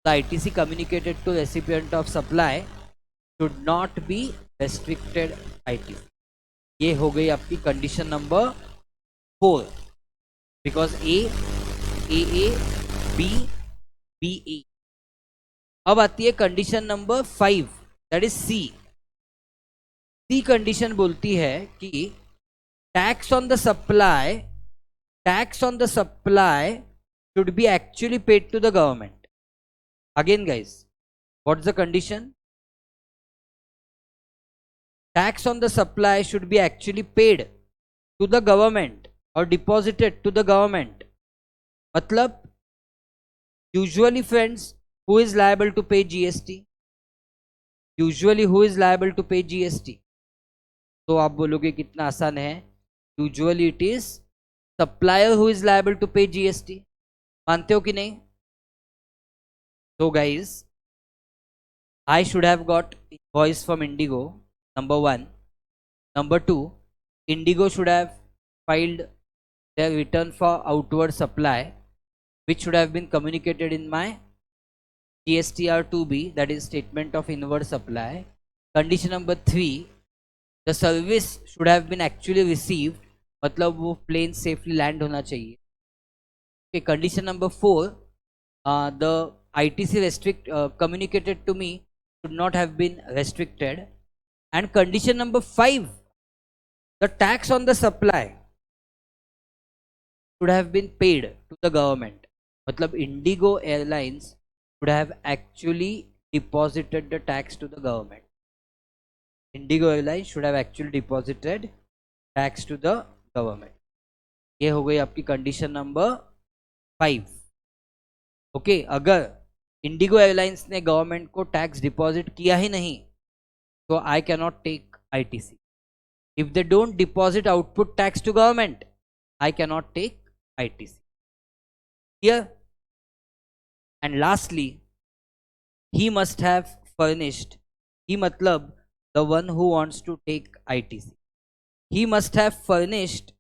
The ITC communicated to recipient of supply should not be restricted ITC. ये हो गई आपकी condition number 4. Because A B. अब आती है condition number 5, that is C. C condition बोलती है कि tax on the supply should be actually paid to the government. Again guys, what is the condition? Tax on the supply should be actually paid to the government और deposited to the government. मतलब usually friends, who is liable to pay GST? Usually who is liable to pay GST? तो आप बोलोगे कितना आसान है. Usually it is supplier who is liable to pay GST. मानते हो कि नहीं? So guys, I should have got invoice from Indigo, number 1. Number 2, Indigo should have filed their return for outward supply, which should have been communicated in my GSTR2B, that is statement of inward supply. Condition number 3, the service should have been actually received, मतलब वो plane safely land होना चाहिए. Okay, condition number 4, the ITC communicated to me should not have been restricted. And condition number 5, the tax on the supply should have been paid to the government. मतलब Indigo Airlines should have actually deposited the tax to the government. Indigo Airlines should have actually deposited tax to the government. ये हो गई आपकी condition number 5. Okay, अगर IndiGo Airlines ने government को tax deposit किया ही नहीं तो I can not take ITC. If they don't deposit output tax to government, I cannot take ITC. Here, and lastly, he must have furnished. He matlab the one who wants to take ITC. He must have furnished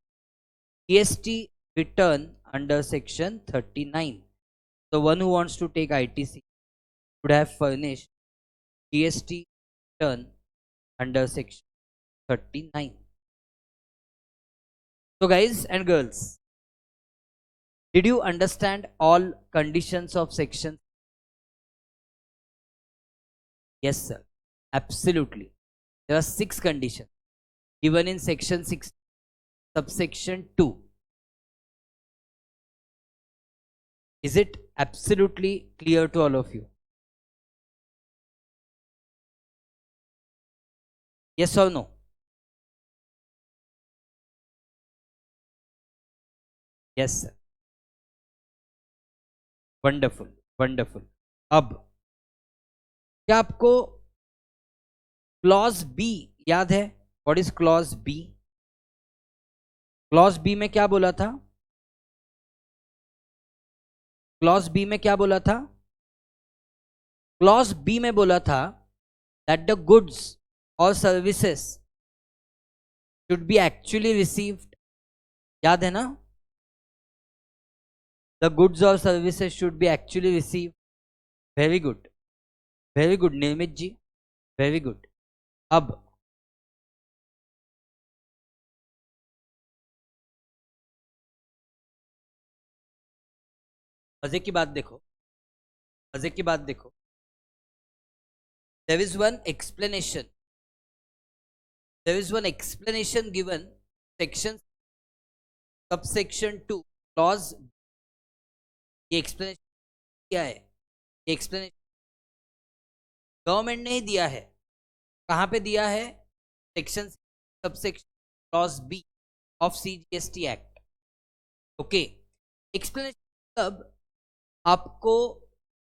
GST return under section 39. The one who wants to take ITC would have furnished GST return under section 39. So guys and girls, did you understand all conditions of section? Yes sir, absolutely. There are 6 conditions given in section 6 subsection 2. Is it absolutely clear to all of you? Yes or no? Yes sir. Wonderful wonderful. अब क्या आपको clause B याद है? What is clause B? Clause B में क्या बोला था? Clause B में क्या बोला था? क्लॉज बी में बोला था that the goods or services should be actually received. याद है ना? The goods or services should be actually received. Very good. Very good, Nirmit ji. Very good. अब मजे की बात देखो. मजे की बात देखो. There is one explanation. There is one explanation given section subsection 2 clause. ये एक्सप्लेनेशन क्या है? ये एक्सप्लेनेशन गवर्नमेंट ने ही दिया है. कहां पे दिया है? Section subsection clause B of CGST act. Okay. Explanation मतलब आपको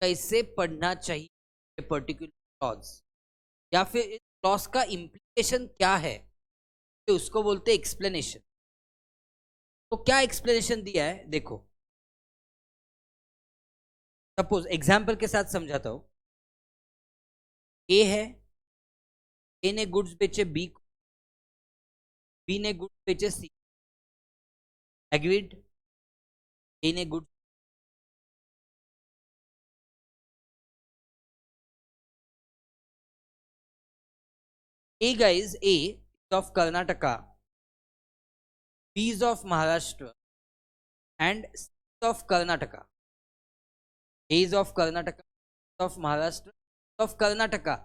कैसे पढ़ना चाहिए पर्टिकुलर क्लॉज, या फिर इस क्लॉज का इम्प्लीकेशन क्या है, तो उसको बोलते हैं एक्सप्लेनेशन. तो क्या एक्सप्लेनेशन दिया है देखो. सपोज एग्जाम्पल के साथ समझाता हूं. ए है, ए ने गुड्स बेचे बी को, बी ने गुड्स बेचे सी. एग्रीड? ए ने goods, A guys, A is of Karnataka, B is of Maharashtra, and C is of Karnataka. A is of Karnataka, of Maharashtra, of Karnataka.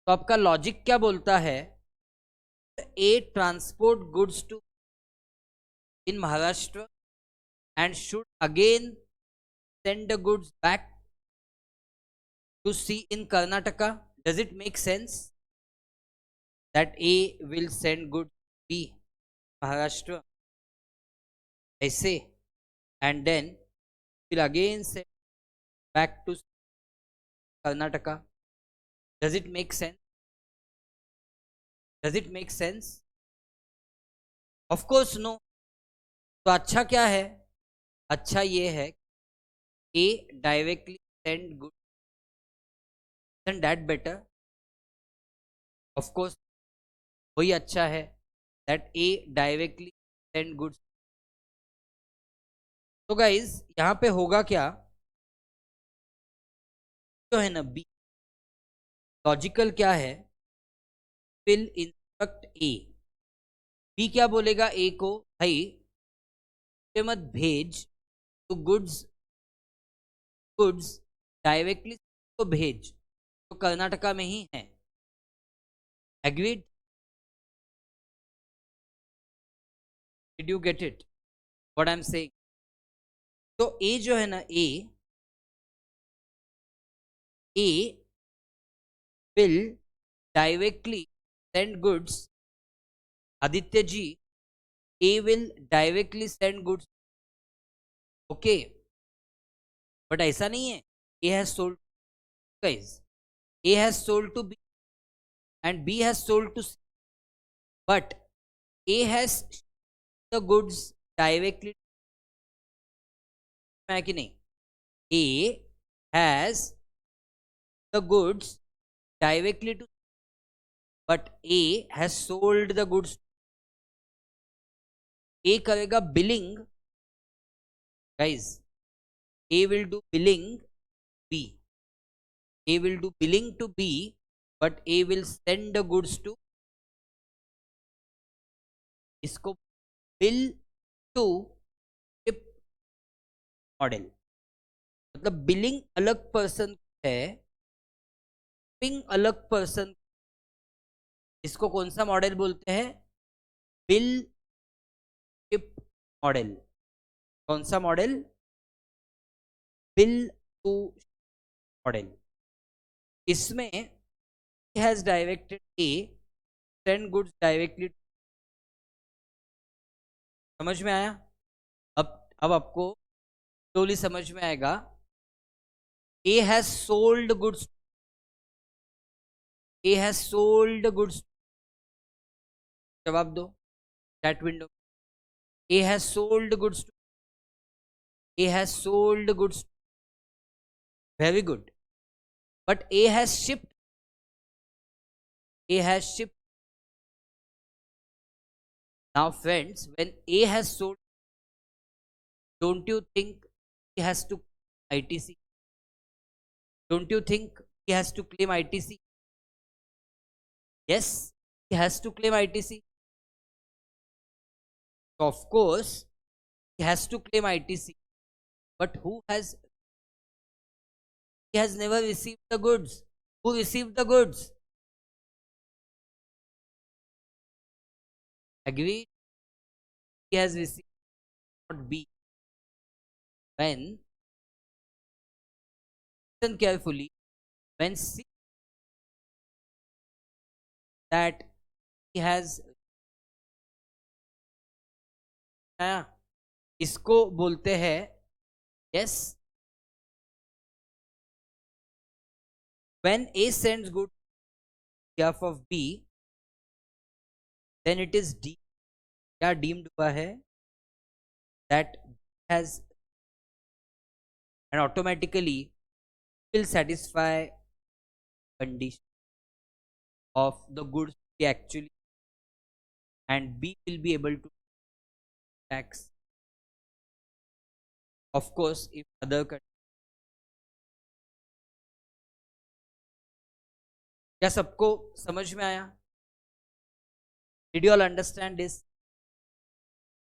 तो आपका लॉजिक क्या बोलता है? A transport goods to in Maharashtra and should again send the goods back to C in Karnataka. Does it make sense that A will send goods to B Maharashtra, I say, and then will again send back to Karnataka? Does it make sense? Does it make sense? Of course no. तो अच्छा क्या है? अच्छा ये है A directly send goods. Isn't that better? Of course वही अच्छा है that A directly send goods. तो गाइज यहां पे होगा क्या? जो है ना बी, लॉजिकल क्या है? Will instruct A. बी क्या बोलेगा ए को? भाई मत भेज, तो गुड्स डायरेक्टली तो भेज, तो कर्नाटका में ही है. Agreed? Did you get it what I am saying? तो ए जो है ना, ए will directly send goods. Aditya ji, A will directly send goods. Okay, but ऐसा नहीं है. A has sold, guys, A has sold to B and B has sold to C, but A has the goods directly, है कि नहीं? A has the goods directly to, but A has sold the goods. A करेगा billing, guys. A will do billing B. A will do billing to B, but A will send the goods to, इसको bill to ship model, मतलब billing अलग person है, shipping अलग person, इसको कौन सा model बोलते हैं? Bill ship model. कौन सा मॉडल? Bill to model. इसमें has directed A send goods directly. समझ में आया? अब आपको स्लोली समझ में आएगा. A has sold goods. A has sold goods. जवाब दो chat window. A has sold goods. A has sold goods. Very good. But A has shipped. A has shipped. Now friends, when A has sold, don't you think he has to ITC? Don't you think he has to claim ITC? Yes, he has to claim ITC. So of course, he has to claim ITC. But who has? He has never received the goods. Who received the goods? Agreed? He has received, not B. When, listen carefully, when C that he has, इसको बोलते हैं yes. When A sends goods on behalf of B, then it is D. क्या deemed हुआ है? That has, and automatically will satisfy condition of the goods we actually, and B will be able to tax. Of course, if other क्या सबको समझ में आया? Did you all understand this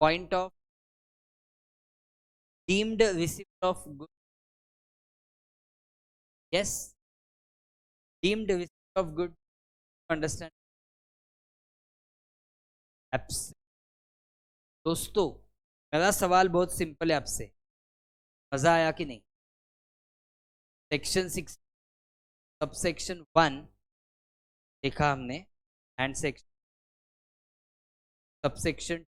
point of deemed receipt of goods? Yes, deemed receipt of goods. Understand? दोस्तों, मेरा सवाल बहुत simple है आपसे. मजा आया कि नहीं? सेक्शन 6 सबसेक्शन 1 देखा हमने, and section subsection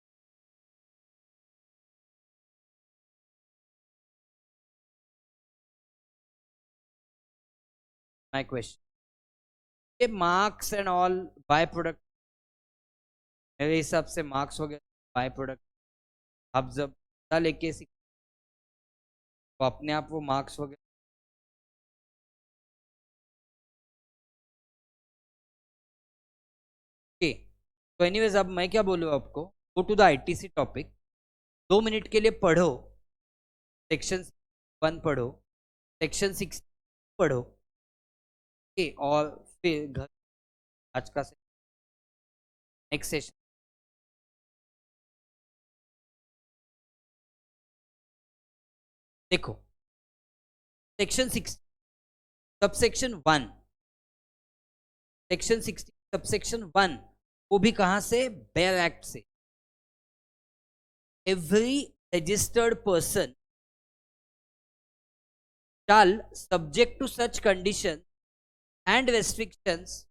my question, ये marks and all by product, मेरे हिसाब से मार्क्स हो गए बाय प्रोडक्ट. आप जब लेके सीख तो अपने आप वो मार्क्स हो गए. तो एनीवेज, अब मैं क्या बोलूँ आपको, go to the ITC topic. 2 minute के लिए पढ़ो, सेक्शन 1 पढ़ो, सेक्शन 6 पढ़ो, और फिर घर आज का नेक्स्ट सेशन. देखो, सेक्शन 6 सबसेक्शन 1, सेक्शन 60 सबसेक्शन 1, वो भी कहां से? बेयर एक्ट से. Every registered person shall, subject to such conditions and restrictions,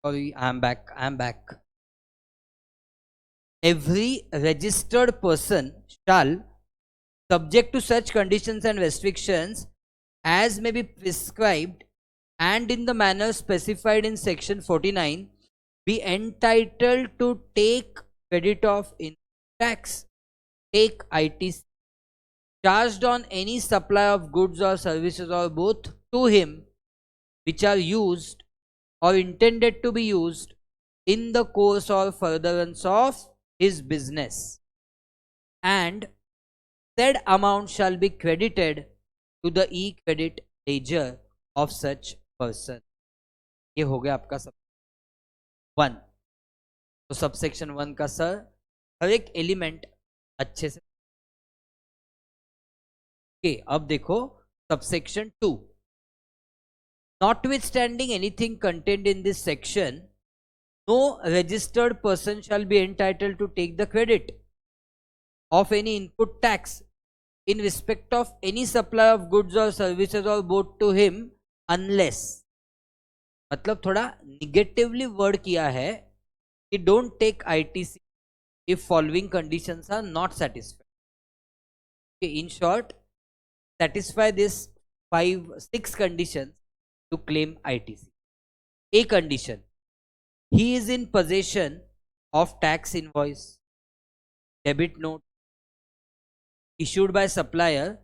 sorry, I am back. Every registered person shall subject to such conditions and restrictions as may be prescribed and in the manner specified in section 49, be entitled to take credit of income tax, take ITC, charged on any supply of goods or services or both to him, which are used or intended to be used in the course or furtherance of his business, and said amount shall be credited to the e-credit ledger of such person. ये हो गया आपका सब 1. तो subsection 1 का sir हर एक element अच्छे से अब देखो subsection 2. Notwithstanding anything contained in this section, no registered person shall be entitled to take the credit of any input tax in respect of any supply of goods or services or both to him unless, मतलब थोड़ा negatively word किया है कि don't take ITC if following conditions are not satisfied. Okay, in short, satisfy this 6 conditions to claim ITC. A condition: he is in possession of tax invoice, debit note issued by supplier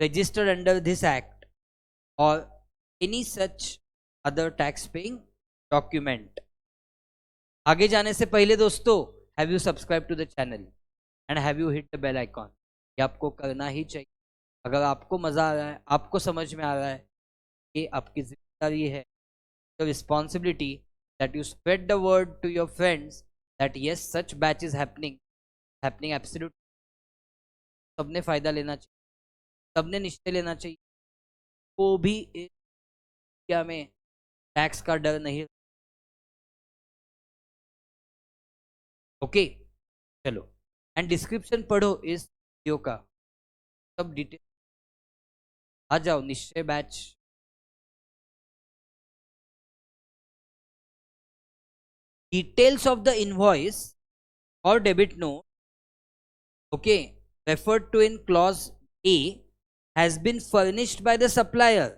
registered under this act or any such other tax paying document. आगे जाने से पहले दोस्तों, have you subscribe to the channel and have you hit the bell icon? ये आपको करना ही चाहिए. अगर आपको मजा आ रहा है, आपको समझ में आ रहा है, ये आपकी जिम्मेदारी है. The responsibility that you spread the word to your friends that yes such batch is happening absolute. सबने फायदा लेना चाहिए, सबने निश्चय लेना चाहिए. को भी क्या में टैक्स का डर नहीं. ओके चलो, एंड डिस्क्रिप्शन पढ़ो इस वीडियो का, सब डिटेल. आ जाओ निश्चय batch. Details of the invoice or debit note, okay, referred to in clause A has been furnished by the supplier.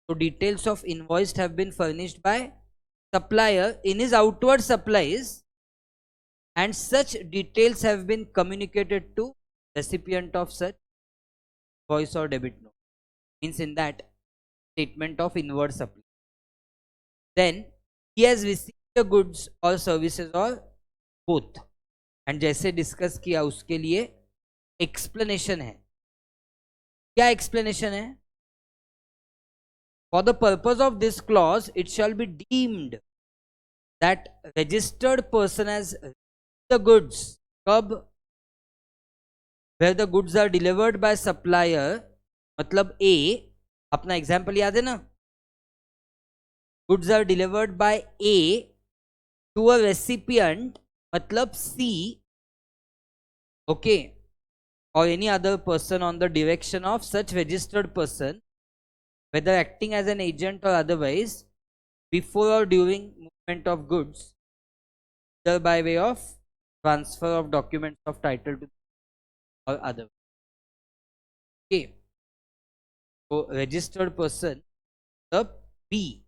So details of invoice have been furnished by supplier in his outward supplies, and such details have been communicated to recipient of such invoice or debit note, means in that statement of inward supply. Then he has received the goods or services or both, and जैसे discuss किया उसके लिए explanation है. क्या explanation है? For the purpose of this clause, it shall be deemed that registered person has the goods कब, where the goods are delivered by supplier, मतलब A, अपना एग्जाम्पल याद है ना, goods are delivered by A to a recipient, मतलब C, okay, or any other person on the direction of such registered person, whether acting as an agent or otherwise, before or during movement of goods, either by way of transfer of documents of title to or other. Okay, so registered person, the B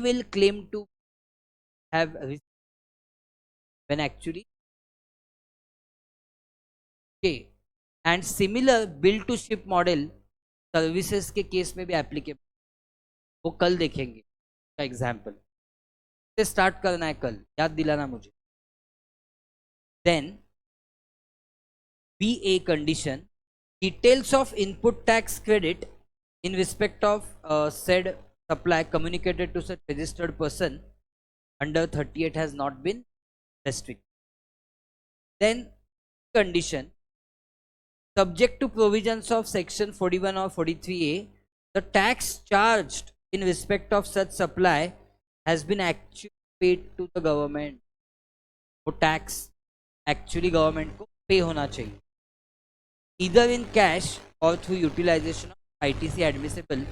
will claim to have when actually, okay, and similar bill to ship model services के case में भी applicable, वो कल देखेंगे का example. से start करना है कल, याद दिलाना मुझे. Then BA condition: details of input tax credit in respect of said supply communicated to such registered person under 38 has not been restricted. Then condition: subject to provisions of section 41 or 43A, the tax charged in respect of such supply has been actually paid to the government. वो tax actually government को पे होना चाहिए, either in cash or through utilization of ITC admissible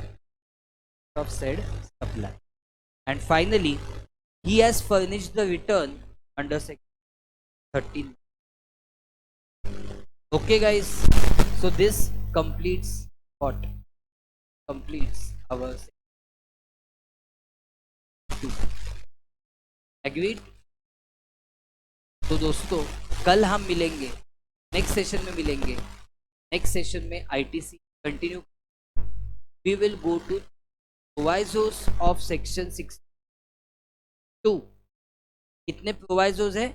of said supply. And finally, he has furnished the return under section 13. Okay guys, So this completes what? Completes our 2. Agreed? तो दोस्तों कल हम मिलेंगे, next session में मिलेंगे। Next session में ITC continue. We will go to provisos of section 62। कितने provisos है?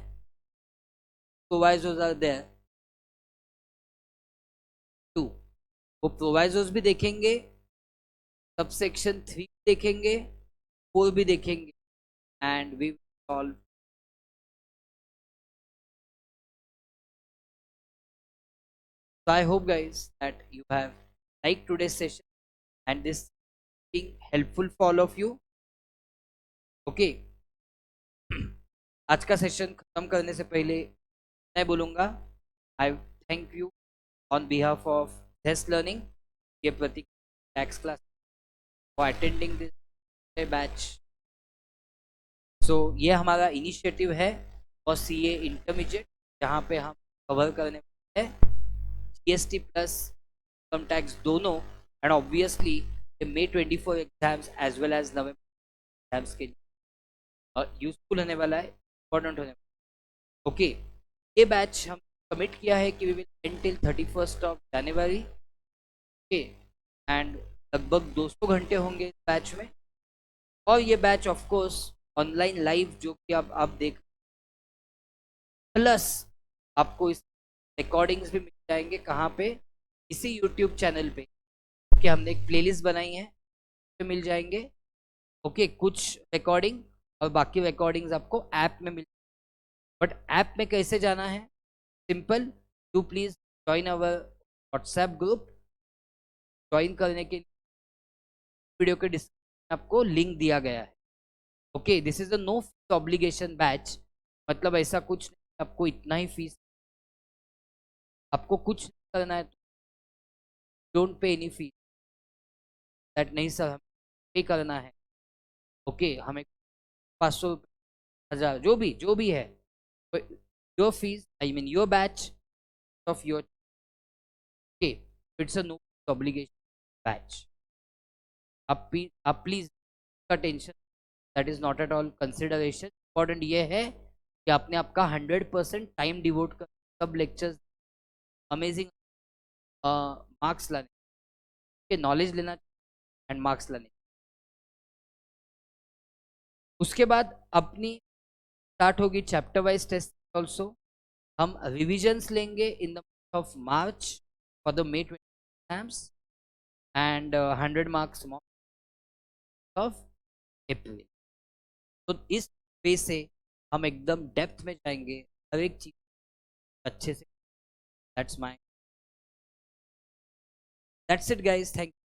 Provisos are there 2। वो प्रोवाइजोस भी देखेंगे, सब सेक्शन 3 देखेंगे, 4 भी देखेंगे, and we solve. So I hope guys that you have liked today's session and this being helpful for all of you. Okay. आज का सेशन खत्म करने से पहले मैं बोलूँगा, I thank you on behalf of best learning ये Prateek tax class for attending this batch. So ये हमारा इनिशिएटिव है और सीए इंटरमीडिएट, जहाँ पे हम कवर करने वाले हैं जीएसटी प्लस इनकम टैक्स दोनों, and obviously May 24 exams as well as November exams के लिए यूजफुल होने वाला है, इंपॉर्टेंट होने वाला है। ओके, ये बैच हम कमिट किया है कि we will end till 31st of January. Okay, and लगभग 200 घंटे होंगे इस बैच में, और ये batch of course online live जो कि आप देख, प्लस आपको इस रिकॉर्डिंग्स भी मिल जाएंगे। कहाँ पे? इसी यूट्यूब चैनल पे। ओके, हमने एक प्लेलिस्ट बनाई है, पे मिल जाएंगे। ओके, कुछ रिकॉर्डिंग और बाकी रिकॉर्डिंग्स आपको ऐप में मिल। बट ऐप में कैसे जाना है? Simple, you please join our WhatsApp group. Join करने के लिए वीडियो के डिस्क्रिप्शन में आपको लिंक दिया गया है। Okay, this is a no fees obligation batch, मतलब ऐसा कुछ नहीं आपको इतना ही फीस, आपको कुछ नहीं करना है, don't pay any fees that, नहीं सर हमें पे करना है। ओके, हमें 500 1000 जो भी है, your fees, I mean your batch of your, okay, it's a no obligation batch. आप प्लीज का tension, that is not at all consideration. Important ये है कि आपने आपका 100% टाइम डिवोट कर सब लेक्चर्स, अमेजिंग मार्क्स लाने के, नॉलेज लेना एंड मार्क्स लाने। उसके बाद अपनी स्टार्ट होगी चैप्टर वाइज टेस्ट ऑल्सो। हम रिविजन्स लेंगे in the month of March for the may 20 exams, and 100 marks of April. तो इस वे से हम एकदम डेप्थ में जाएंगे, हर एक चीज अच्छे से। That's my, that's it guys, thank you.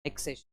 Next session.